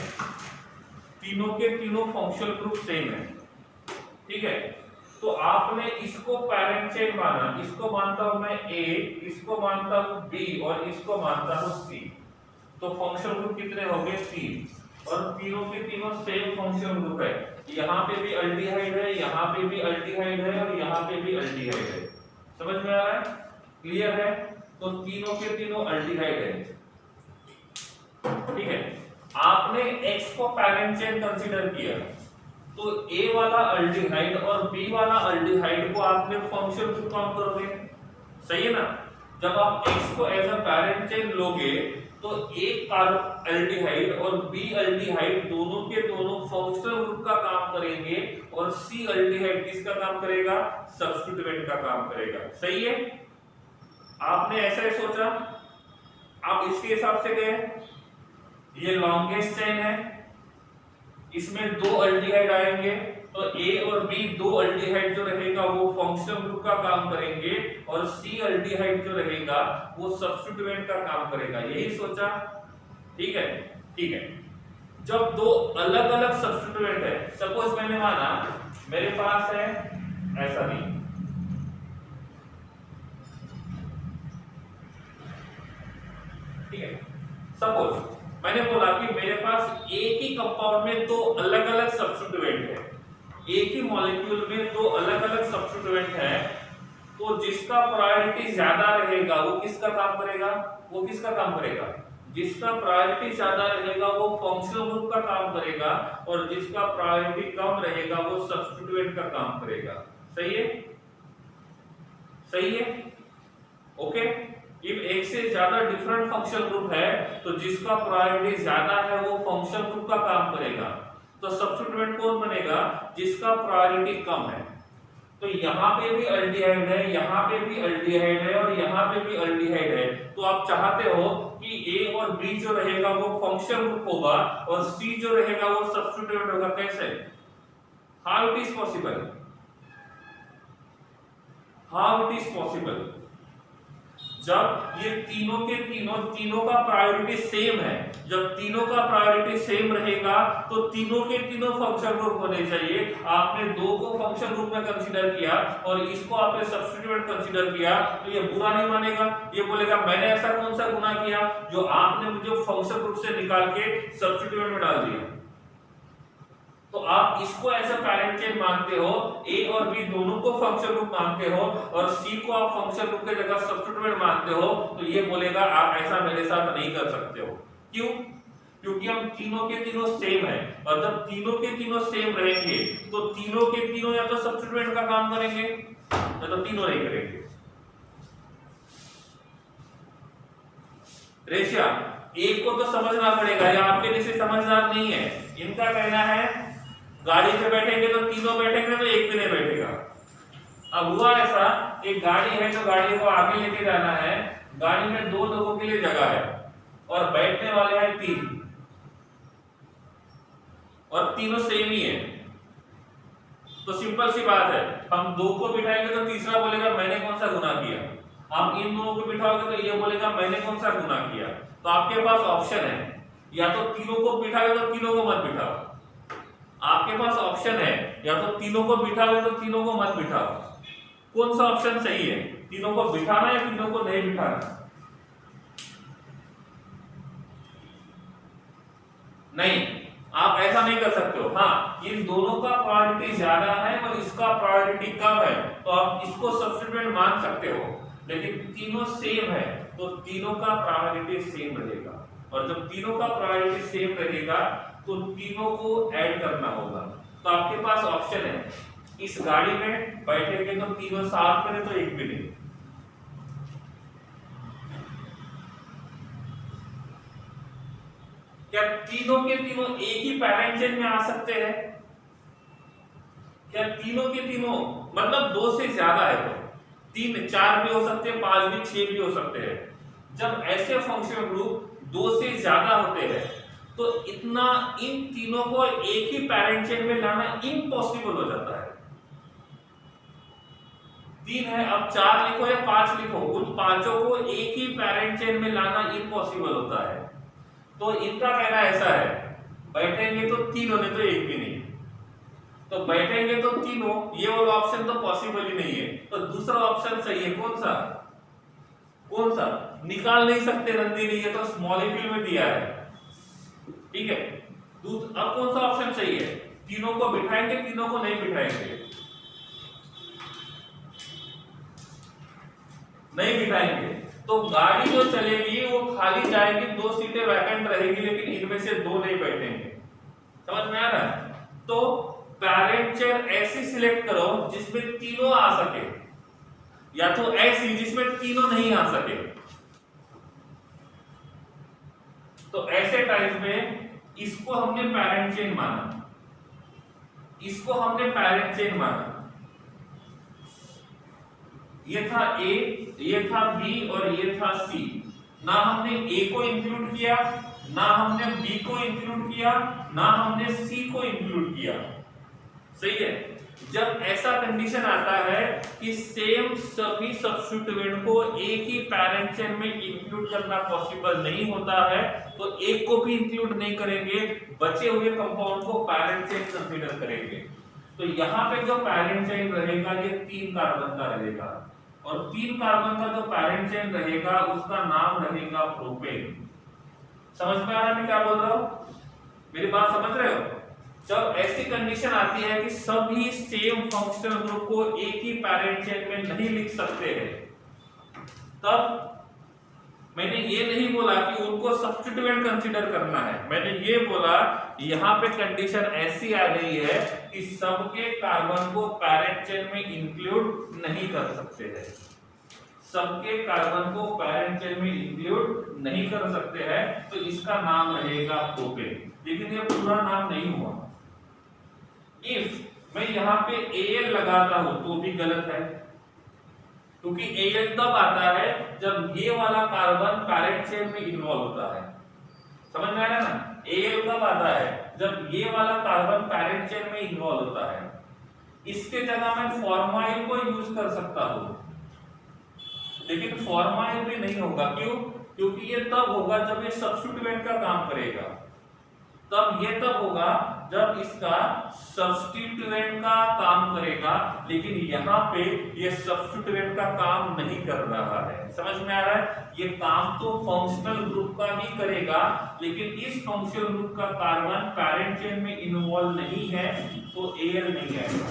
तीनों के तीनों फंक्शनल ग्रुप सेम है। ठीक है, तो आपने इसको पैरेंट चेन माना, इसको मानता हूं मैं A, इसको मानता हूं B और इसको मानता हूं C। तो फंक्शनल ग्रुप कितने हो गए? 3 और तीनों के तीनों सेम फंक्शनल ग्रुप है। यहाँ पे भी अल्डिहाइड है, यहाँ पे भी अल्डिहाइड है और यहाँ पे भी अल्डिहाइड है। समझ में आ रहा है? क्लियर है? तो तीनों के तीनों अल्डिहाइड है। ठीक है, आपने X को पैरेंट चेन कंसीडर किया तो A वाला अल्डिहाइड और B वाला अल्डिहाइड को आपने फंक्शनल ग्रुप काउंट करोगे, सही है ना? जब आप X को एज अ पैरेंट चेन लोगे तो एक अल्डिहाइड और B अल्डिहाइड दोनों के दोनों फंक्शनल ग्रुप का काम करेंगे और C अल्डिहाइड किसका काम करेगा? सब्स्टिट्यूएंट का काम करेगा। सही है? आपने ऐसा ही सोचा, आप इसके हिसाब से गए, ये लॉन्गेस्ट चेन है, इसमें 2 अल्डिहाइड आएंगे तो A और B 2 अल्डिहाइड जो रहेगा वो फंक्शनल ग्रुप का काम करेंगे और C अल्डिहाइड जो रहेगा वो सब्स्टिट्यूएंट का काम करेगा। यही सोचा? ठीक है, ठीक है। जब 2 अलग अलग सब्स्टिट्यूएंट है, सपोज मैंने माना मेरे पास है ऐसा नहीं, ठीक है, सपोज मैंने बोला कि मेरे पास एक ही कंपाउंड में 2 अलग अलग सब्स्टिट्यूएंट है, एक ही मॉलिक्यूल में 2 अलग अलग सब्स्टिट्यूएंट है, तो जिसका प्रायोरिटी ज्यादा रहेगा वो किसका काम करेगा? वो किसका काम करेगा? जिसका प्रायोरिटी ज्यादा रहेगा वो फंक्शनल ग्रुप का काम करेगा और जिसका प्रायोरिटी कम रहेगा वो सब्स्टिट्यूएंट का काम करेगा। सही है? सही है? ओके। इफ एक से ज्यादा डिफरेंट फंक्शनल ग्रुप है तो जिसका प्रायोरिटी ज्यादा है वो फंक्शनल ग्रुप का काम करेगा, तो सब्स्टिट्यूएंट कौन बनेगा? जिसका प्रायोरिटी कम है। तो यहाँ पे भी अल्डिहाइड है, यहाँ पे भी अल्डिहाइड है और यहाँ पे भी अल्डिहाइड है, तो आप चाहते हो कि A और B जो रहेगा वो फंक्शनल ग्रुप होगा और C जो रहेगा वो सब्स्टिट्यूएंट होगा। कैसे? How it is possible? How it is possible? जब ये तीनों के तीनों का प्रायोरिटी सेम है, जब तीनों का प्रायोरिटी सेम रहेगा तो तीनों के तीनों फंक्शनल ग्रुप होने चाहिए। आपने 2 को फंक्शनल ग्रुप में कंसीडर किया और इसको आपने सब्स्टिट्यूएंट कंसीडर किया, तो ये बुरा नहीं मानेगा, ये बोलेगा मैंने ऐसा कौन सा गुनाह किया जो आपने मुझे फंक्शनल ग्रुप से निकाल के सब्स्टिट्यूएंट में डाल दिया। तो आप इसको ऐसा पैरेंट चेन मानते हो, A और B दोनों को फंक्शनल ग्रुप मानते हो और C को आप फंक्शनल ग्रुप की जगह सब्स्टिट्यूएंट मानते हो, तो ये बोलेगा आप ऐसा मेरे साथ नहीं कर सकते हो। क्यों? क्योंकि हम तीनों के तीनों सेम है और जब तीनों के तीनों सेम रहेंगे तो तीनों के तीनों या तो सब्स्टिट्यूएंट का काम करेंगे या तो तीनों नहीं करेंगे। रेशिया एक को तो समझना पड़ेगा, या आपके जैसे समझदार नहीं है। इनका कहना है गाड़ी पे बैठेंगे तो तीनों बैठेंगे तो एक भी नहीं बैठेगा। अब हुआ ऐसा, एक गाड़ी है तो गाड़ी को आगे लेके जाना है, गाड़ी में 2 लोगों के लिए जगह है और बैठने वाले हैं 3 और तीनों सेम ही है। तो सिंपल सी बात है, हम 2 को बिठाएंगे तो तीसरा बोलेगा मैंने कौन सा गुनाह किया, हम इन दोनों को बिठाओगे तो ये बोलेगा मैंने कौन सा गुनाह किया। तो आपके पास ऑप्शन है, या तो तीनों को बिठाओगे तो तीनों को मत बिठाओ, आपके पास ऑप्शन है या तो तीनों को बिठाओगे तो तीनों को मत बिठाओ। कौन सा ऑप्शन सही है? तीनों को बिठाना या तीनों को नहीं बिठाना? नहीं, आप ऐसा नहीं कर सकते हो। हाँ, इन दोनों का प्रायोरिटी ज्यादा है और इसका प्रायोरिटी कम है तो आप इसको सब्स्टिट्यूएंट मान सकते हो, लेकिन तीनों सेम है तो तीनों का प्रायोरिटी सेम रहेगा और जब तीनों का प्रायोरिटी सेम रहेगा तो तीनों को ऐड करना होगा। तो आपके पास ऑप्शन है, इस गाड़ी में बैठेंगे तो तीनों साथ में तो एक भी नहीं। क्या तीनों के तीनों एक ही पैरेंट चेन में आ सकते हैं? क्या तीनों के तीनों मतलब 2 से ज्यादा है तो 3 4 भी हो सकते हैं, 5 भी, 6 भी हो सकते हैं। जब ऐसे फंक्शनल ग्रुप 2 से ज्यादा होते हैं तो इतना इन तीनों को एक ही पैरेंट चेन में लाना इम्पॉसिबल हो जाता है। 3 है, अब 4 लिखो या 5 लिखो, उन पांचों को एक ही पैरेंट चेन में लाना इम्पॉसिबल होता है। तो इनका कहना ऐसा है, बैठेंगे तो तीनों, नहीं तो एक भी नहीं। तो बैठेंगे तो तीनों, ये वाला ऑप्शन तो पॉसिबल ही नहीं है। तो दूसरा ऑप्शन सही है, कौन सा? कौन सा? निकाल नहीं सकते नंदिनी, ये तो स्मॉल ई फिल में दिया है, ठीक है। अब कौन सा ऑप्शन सही है? तीनों को बिठाएंगे, तीनों को नहीं बिठाएंगे? नहीं बिठाएंगे। तो गाड़ी जो चलेगी वो खाली जाएगी, 2 सीटें वैकेंट रहेगी, लेकिन इनमें से 2 नहीं बैठेंगे। समझ में आ रहा है? तो पैरेंट चेयर ऐसी सिलेक्ट करो जिसमें तीनों आ सके, या तो ऐसी जिसमें तीनों नहीं आ सके। तो ऐसे टाइप में इसको हमने पैरेंट चेन माना, इसको हमने पैरेंट चेन माना। ये था ए, ये था बी और ये था सी। ना हमने ए को इंक्लूड किया, ना हमने बी को इंक्लूड किया, ना हमने सी को इंक्लूड किया। सही है। जब ऐसा कंडीशन आता है कि सेम सभी सब्स्टिट्यूएंट को एक ही पैरेंट चेन में इंक्लूड करना पॉसिबल नहीं होता है, तो एक को भी इंक्लूड नहीं करेंगे, बचे हुए कंपाउंड को पैरेंट चेन कंसीडर करेंगे। तो यहाँ पे जो पैरेंट चेन रहेगा ये 3 कार्बन का रहेगा, और 3 कार्बन का जो पैरेंट चेन रहेगा उसका नाम रहेगा प्रोपेन। समझ में आ रहा है मैं क्या बोल रहा हूँ? मेरी बात समझ रहे हो? जब ऐसी कंडीशन आती है कि सभी सेम फंक्शनल ग्रुप को एक ही पैरेंट चेन में नहीं लिख सकते हैं, तब मैंने ये नहीं बोला कि उनको सब्स्टिट्यूएंट कंसीडर करना है। मैंने ये बोला यहाँ पे कंडीशन ऐसी आ गई है कि सबके कार्बन को पैरेंट चेन में इंक्लूड नहीं कर सकते हैं, सबके कार्बन को पैरेंट चेन में इंक्लूड नहीं कर सकते हैं, तो इसका नाम रहेगा प्रोपेन। लेकिन ये पूरा नाम नहीं हुआ। इफ मैं यहाँ पे Al लगाता हूं तो भी गलत है, क्योंकि Al तब आता है जब ये वाला कार्बन पैरेंट चेन में इन्वॉल्व होता है। समझ में आ रहा है ना? Al कब आता है? जब ये वाला कार्बन पैरेंट चेन में इन्वॉल्व होता है। इसके जगह मैं फॉर्माइल को यूज कर सकता हूं, लेकिन फॉर्माइल भी नहीं होगा। क्यों? क्योंकि ये तब होगा जब ये सब्स्टिट्यूएंट का काम करेगा, तब ये तब होगा जब इसका सब्स्टिट्यूएंट का काम करेगा, लेकिन यहाँ पे ये सब्स्टिट्यूएंट का काम नहीं कर रहा है। समझ में आ रहा है? ये काम तो फंक्शनल ग्रुप का ही करेगा, लेकिन इस फंक्शनल ग्रुप का कार्बन पैरेंट चेन में इन्वॉल्व नहीं है, तो Al नहीं आएगा।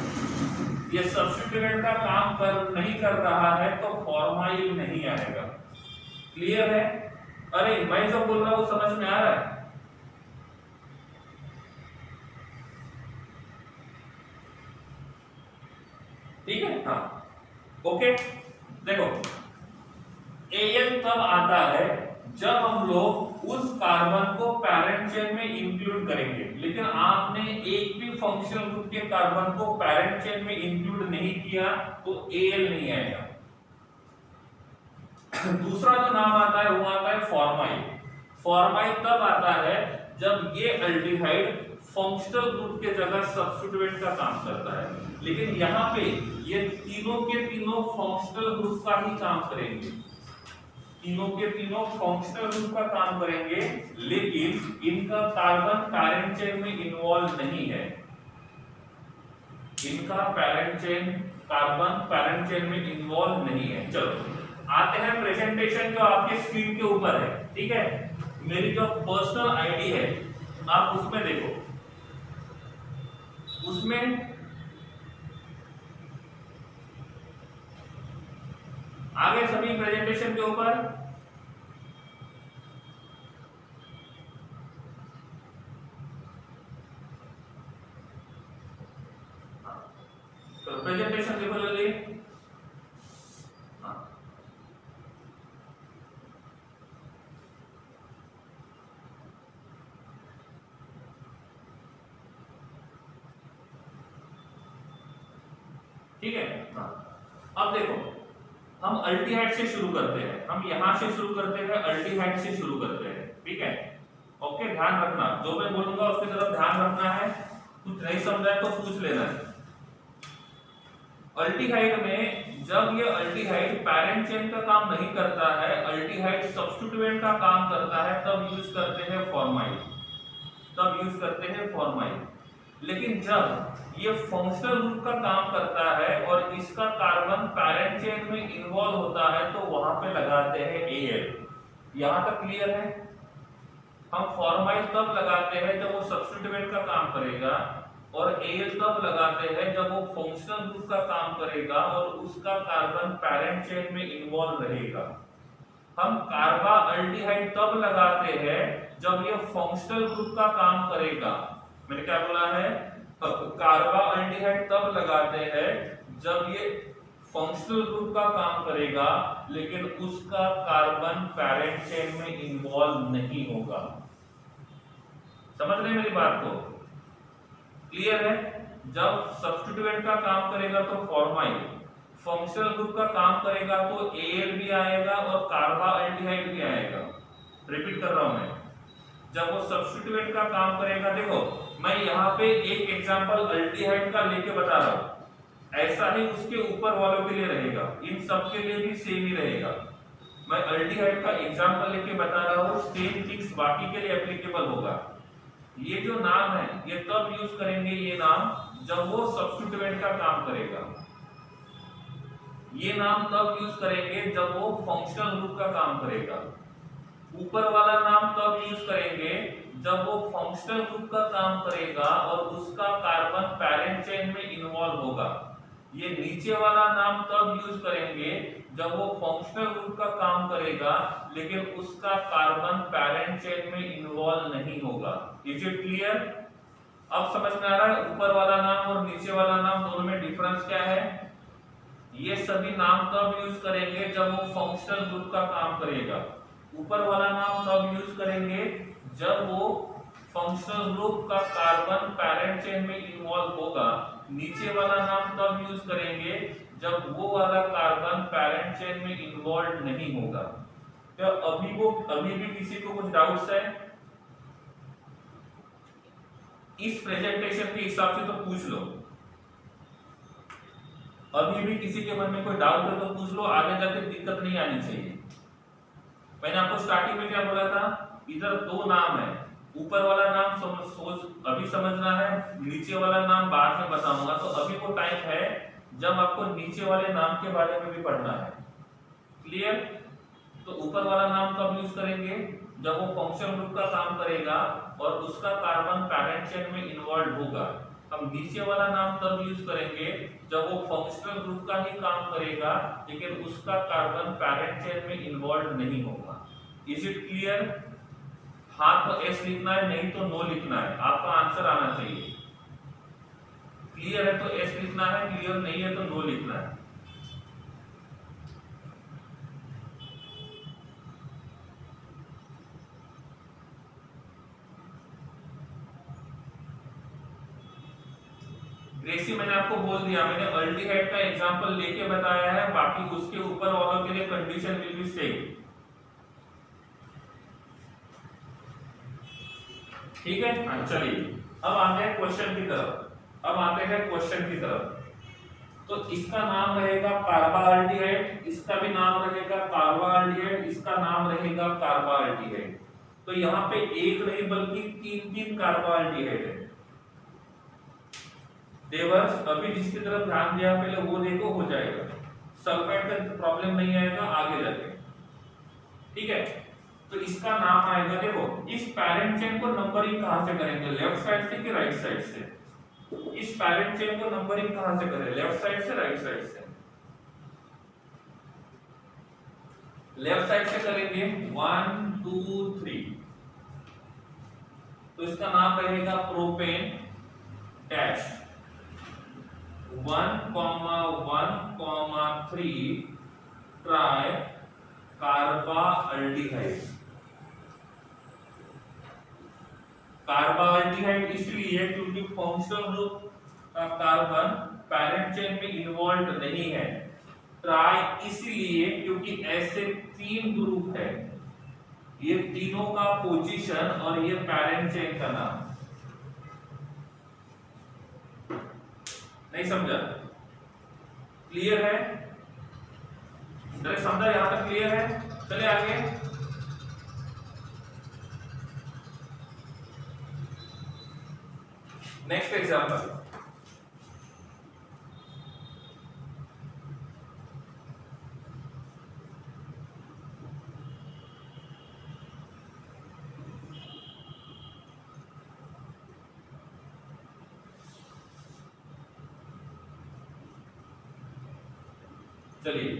ये सब्स्टिट्यूएंट का काम नहीं कर रहा है, तो फॉर्माइल नहीं आएगा। क्लियर है? अरे मैं जो बोल रहा हूँ समझ में आ रहा है? ठीक है? हाँ, ओके। देखो, Al तब आता है जब हम लोग उस कार्बन को पैरेंट चेन में इंक्लूड करेंगे, लेकिन आपने एक भी फंक्शनल ग्रुप के कार्बन को पैरेंट चेन में इंक्लूड नहीं किया, तो Al नहीं आएगा। दूसरा जो नाम आता है वो आता है फॉर्माइल। फॉर्माइल तब आता है जब ये एल्डिहाइड फंक्शनल ग्रुप के जगह सब्स्टिट्यूएंट का काम करता है, लेकिन यहाँ पे ये तीनों के तीनों फंक्शनल ग्रुप का ही काम करेंगे, तीनों के तीनों फंक्शनल ग्रुप का काम करेंगे, लेकिन इनका कार्बन पैरेंट चेन में इन्वॉल्व नहीं है। इनका parent chain, carbon parent chain में इन्वॉल्व नहीं है। चलो आते हैं प्रेजेंटेशन जो आपके स्क्रीन के ऊपर है। ठीक है, मेरी जो पर्सनल आईडी है आप उसमें देखो, उसमें आगे सभी प्रेजेंटेशन के ऊपर तो प्रेजेंटेशन देखो जल्दी। ठीक है, अब देखो हम अल्डिहाइड से शुरू करते हैं, हम यहां से शुरू करते हैं, अल्डिहाइड से शुरू करते हैं। ठीक है, ओके, ध्यान रखना जो मैं बोलूंगा उसकी तरफ ध्यान रखना है, कुछ नहीं समझा तो पूछ लेना है। अल्डिहाइड में जब ये अल्डिहाइड पैरेंट चेन का काम नहीं करता है, अल्डिहाइड सब्स्टिट्यूएंट का काम करता है, तब यूज करते हैं फॉर्माइल, तब यूज करते हैं फॉर्माइल। लेकिन जब ये फंक्शनल ग्रुप का काम करता है और इसका कार्बन पैरेंट चेन में इन्वॉल्व होता है तो वहां पे लगाते हैं Al। यहां तक क्लियर है? हम फॉर्माइल तब लगाते हैं जब वो सब्स्टिट्यूएंट का काम करेगा और Al तब लगाते हैं जब वो फंक्शनल ग्रुप का काम करेगा और उसका कार्बन पैरेंट चेन में इन्वॉल्व रहेगा। हम कार्बा अल्डिहाइड तब लगाते हैं जब ये फंक्शनल ग्रुप का काम करेगा। मैंने क्या बोला है? कार्बा अल्डिहाइड तब लगाते हैं जब ये फंक्शनल ग्रुप का काम करेगा लेकिन उसका कार्बन पैरेंट चेन में इन्वॉल्व नहीं होगा। समझ रहे हैं मेरी बात को? क्लियर है? जब सब्स्टिट्यूएंट का काम करेगा तो फॉर्माइल, फंक्शनल ग्रुप का काम करेगा तो Al भी आएगा और कार्बा अल्डिहाइड भी आएगा। रिपीट कर रहा हूं मैं, जब वो सब्स्टिट्यूएंट का काम करेगा, देखो मैं यहाँ पे एक एग्जांपल अल्डिहाइड का लेके बता रहा हूँ, ऐसा ही उसके ऊपर वालों के लिए रहेगा, इन सब के लिए भी सेम ही रहेगा। मैं अल्डिहाइड का एग्जांपल लेके बता रहा हूँ, सेम थिंग्स बाकी के लिए एप्लीकेबल होगा। ये जो नाम है ये तब यूज करेंगे, ये नाम जब वो सब्स्टिट्यूएंट का काम करेगा। ये नाम तब यूज करेंगे जब वो फंक्शनल ग्रुप का काम करेगा। ऊपर वाला नाम तब यूज करेंगे जब वो फंक्शनल ग्रुप का काम करेगा और उसका कार्बन पैरेंट चेन में इन्वॉल्व होगा। ये नीचे वाला नाम तब यूज करेंगे जब वो फंक्शनल ग्रुप का काम करेगा लेकिन उसका कार्बन पैरेंट चेन में इन्वॉल्व नहीं होगा। Is it clear? अब समझ में आ रहा है ऊपर वाला नाम और नीचे वाला नाम दोनों में डिफरेंस क्या है? ये सभी नाम तब यूज करेंगे जब वो फंक्शनल ग्रुप का काम करेगा। ऊपर वाला नाम तब यूज करेंगे जब वो फंक्शनल ग्रुप का कार्बन पैरेंट चेन में इन्वॉल्व होगा। नीचे वाला नाम तब यूज करेंगे जब वो वाला कार्बन पैरेंट चेन में इन्वॉल्व नहीं होगा। तो अभी भी किसी को कुछ डाउट्स है? इस प्रेजेंटेशन के हिसाब से तो पूछ लो। अभी भी किसी के मन में कोई डाउट है तो पूछ लो, आगे जाके दिक्कत नहीं आनी चाहिए। मैंने आपको स्टार्टिंग में क्या बोला था? इधर दो नाम है, ऊपर वाला नाम सोच अभी समझना है, नीचे वाला नाम बाद में बताऊंगा। तो अभी वो टाइम है जब आपको नीचे वाले नाम के बारे में भी पढ़ना है। क्लियर? तो ऊपर वाला नाम कब यूज करेंगे? जब वो फंक्शनल ग्रुप का काम करेगा और उसका कार्बन पैरेंट चेन में इन्वॉल्व होगा। हम नीचे वाला नाम तब यूज करेंगे जब वो फंक्शनल ग्रुप का ही काम करेगा लेकिन उसका कार्बन पैरेंट चेन में इन्वॉल्व नहीं होगा। Is it clear? हाँ तो एस लिखना है, नहीं तो नो लिखना है, आपका आंसर आना चाहिए। क्लियर है तो एस लिखना है, क्लियर नहीं है तो नो लिखना है। ग्रेसी मैंने आपको बोल दिया, मैंने अल्डिहाइड का एग्जांपल लेके बताया है, बाकी उसके ऊपर वालों के लिए कंडीशन विल बी सेम। ठीक है, चलिए अब आते हैं क्वेश्चन की तरफ। तो इसका नाम रहेगा कार्बाल्डिहाइड, इसका भी नाम रहेगा कार्बाल्डिहाइड, इसका नाम रहेगा कार्बाल्डिहाइड। तो यहाँ पे एक नहीं बल्कि तीन कार्बाल्डिहाइड है। देवर्स अभी जिसकी तरफ ध्यान दिया पहले वो देखो, हो जाएगा। सल्फाइड का प्रॉब्लम नहीं आएगा आगे जाके। ठीक है, तो इसका नाम आएगा, देखो इस पैरेंट चेन को नंबरिंग कहां से करेंगे? लेफ्ट साइड से कि राइट साइड से? इस पैरेंट चेन को नंबरिंग कहां से करें? लेफ्ट साइड से राइट साइड से? लेफ्ट साइड से करेंगे 1 2 3। तो इसका नाम रहेगा propane dash 1,1,3 try carbaldehyde. Carbaldehyde इसलिए क्योंकि फंक्शनल ग्रुप का कार्बन पैरेंट चेन में इन्वॉल्व नहीं है। ट्राई इसलिए क्योंकि ऐसे 3 ग्रुप है, ये तीनों का पोजीशन और ये पैरेंट चेन का नाम। नहीं समझा? क्लियर है? डायरेक्ट समझा, यहां तक क्लियर है? चले आगे। नेक्स्ट एग्जांपल, चलिए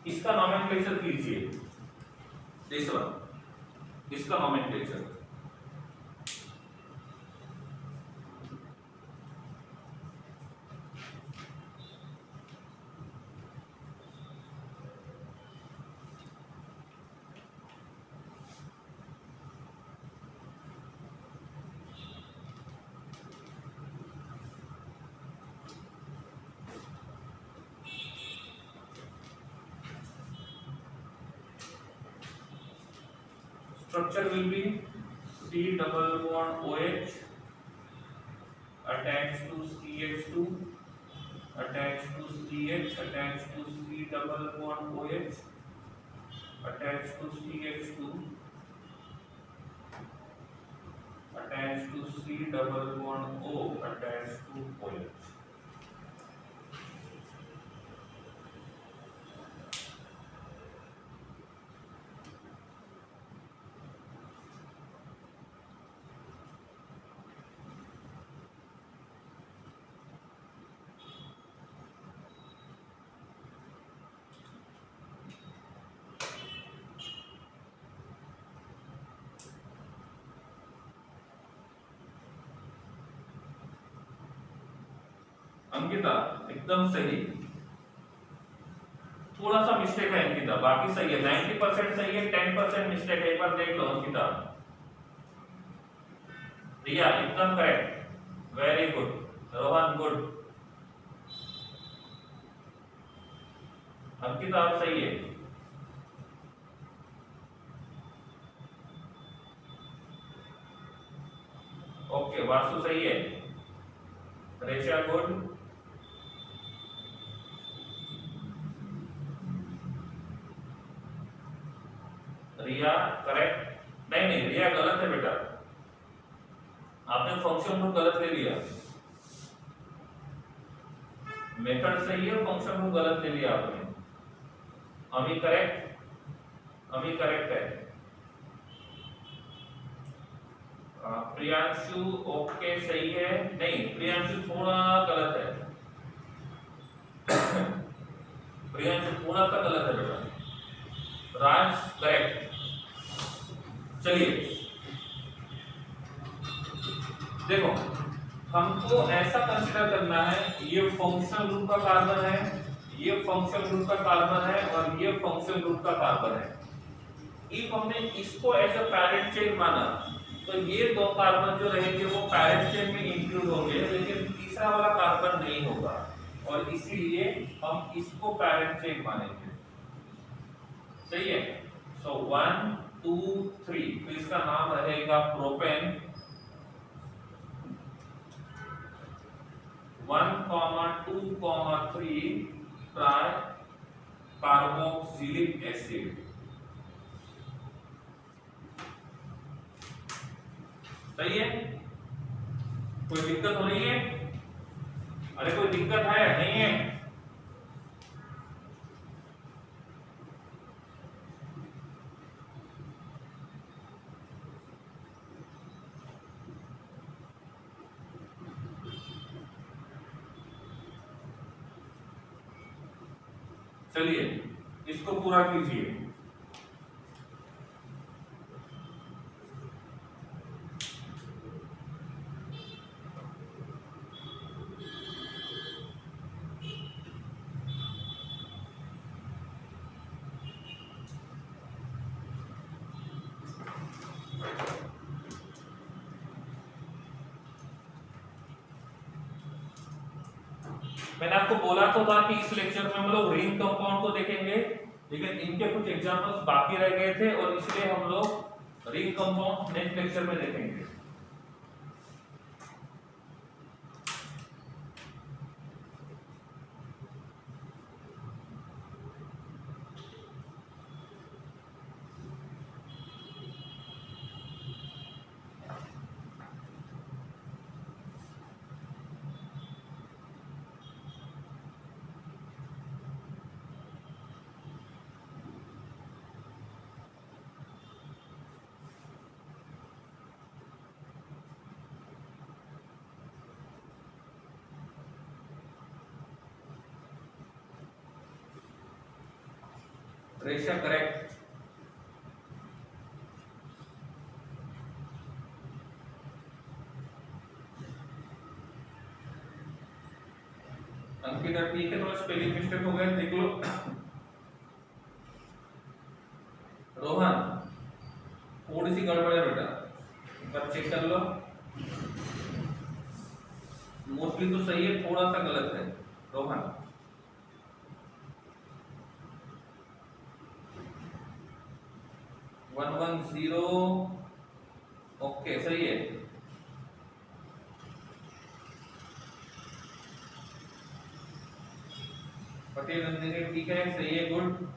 इसका नॉमेनक्लेचर कीजिए। दिस वन, इसका nomenclature. Structure will be C double bond OH attached to CH2 attached to CH attached to C double bond OH attached to CH2 attached to C double bond O attached to OH। Ankita एकदम सही, थोड़ा सा मिस्टेक है अंकिता, बाकी सही है, 90% सही है, 10% मिस्टेक है। एक बार देख लो अंकिता। रिया एकदम correct, very good, Rohan good, Ankita आप सही है। ओके वासु सही है, रेशा गुड, रिया करेक्ट। नहीं नहीं रिया गलत है बेटा, आपने फंक्शन रूट गलत ले लिया। मेथड सही है, फंक्शन रूट गलत ले लिया आपने। अमी करेक्ट, अमी करेक्ट है। प्रियांशु ओके सही है, नहीं प्रियांशु थोड़ा गलत है, प्रियांशु थोड़ा सा गलत है बेटा। राज करेक्ट। चलिए देखो, हमको ऐसा कंसीडर करना है, ये फंक्शन ग्रुप का कार्बन है, ये फंक्शन ग्रुप का कार्बन है और ये फंक्शन ग्रुप का कार्बन है। इफ हमने इसको एज अ पैरेंट चेन माना तो ये दो कार्बन जो रहेंगे वो पैरेंट चेन में इंक्लूड होंगे, लेकिन तीसरा वाला कार्बन नहीं होगा, और इसीलिए हम इसको पैरेंट चेन मानेंगे। सही है? सो 1 2 3, तो इसका नाम रहेगा प्रोपेन। 1 2 3 try carboxylic acid. सही है? कोई दिक्कत हो रही है? अरे कोई दिक्कत है? नहीं है? चलिए इसको पूरा कीजिए। मैंने आपको बोला तो था कि इस लेक्चर में हम लोग रिंग कंपाउंड को देखेंगे, लेकिन इनके कुछ एग्जांपल्स बाकी रह गए थे और इसलिए हम लोग रिंग कंपाउंड नेक्स्ट लेक्चर में देखेंगे। रेशा करेक्ट। अंकिता ठीक है, थोड़ा स्पेलिंग मिस्टेक हो गया, देख लो। रोहन थोड़ी सी गड़बड़ है बेटा, एक बार चेक कर लो। मोस्टली तो सही है, थोड़ा सा गलत है Rohan. One one zero okay सही है। पटेल नंदिनी ठीक है, सही है, गुड।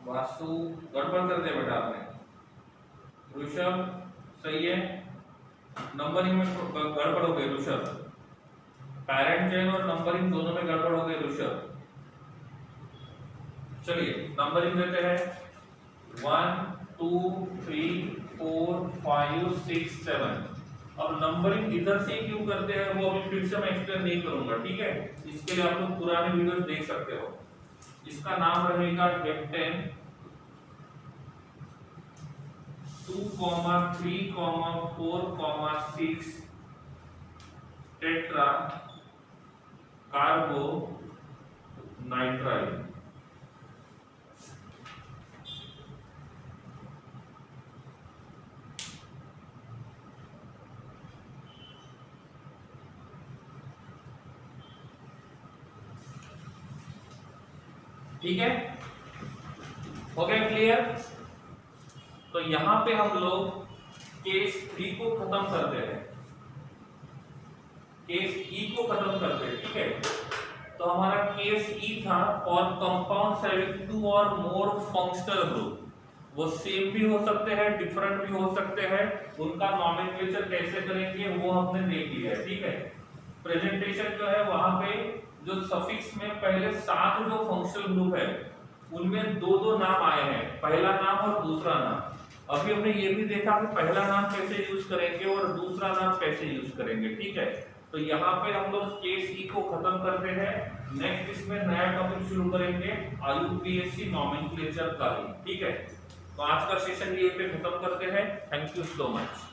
वासु गड़बड़ कर दिया बेटा आपने। ऋषभ सही है, नंबरिंग में गड़बड़ हो गई ऋषभ, पेरेंट चेन और नंबरिंग दोनों में गड़बड़ हो गई ऋषभ। चलिए नंबरिंग देते हैं 1 2 3 4 5 6 7। अब नंबरिंग इधर से क्यों करते हैं वो अभी फिर से मैं एक्सप्लेन नहीं करूंगा, ठीक है। इसके लिए आप लोग पुराने वीडियोस देख सकते हो। इसका नाम रहेगा हेप्टेन 2, 3, 4, 6 टेट्रा कार्बो नाइट्राइल। ठीक है, हो गया क्लियर। तो यहां पे हम लोग केस 3 को खत्म करते हैं, केस ई को खत्म करते हैं, ठीक है। तो हमारा केस ई था और कंपाउंड्स हैविंग 2 और मोर फंक्शनल ग्रुप, वो सेम भी हो सकते हैं, डिफरेंट भी हो सकते हैं, उनका नॉमेनक्लेचर कैसे करेंगे वो हमने देख लिया है, ठीक है। प्रेजेंटेशन जो है वहां पे जो सफिक्स में पहले 7 जो फंक्शनल ग्रुप है उनमें दो नाम आए हैं, पहला नाम और दूसरा नाम। अभी हमने ये भी देखा कि पहला नाम कैसे यूज करेंगे और दूसरा नाम कैसे यूज करेंगे, ठीक है। तो यहाँ पे हम लोग केस ई को खत्म करते हैं। नेक्स्ट इसमें नया टॉपिक शुरू करेंगे आईयूपीएसी नॉमेनक्लेचर का ही, ठीक है। तो आज का सेशन ये पे खत्म करते हैं। Thank you so much.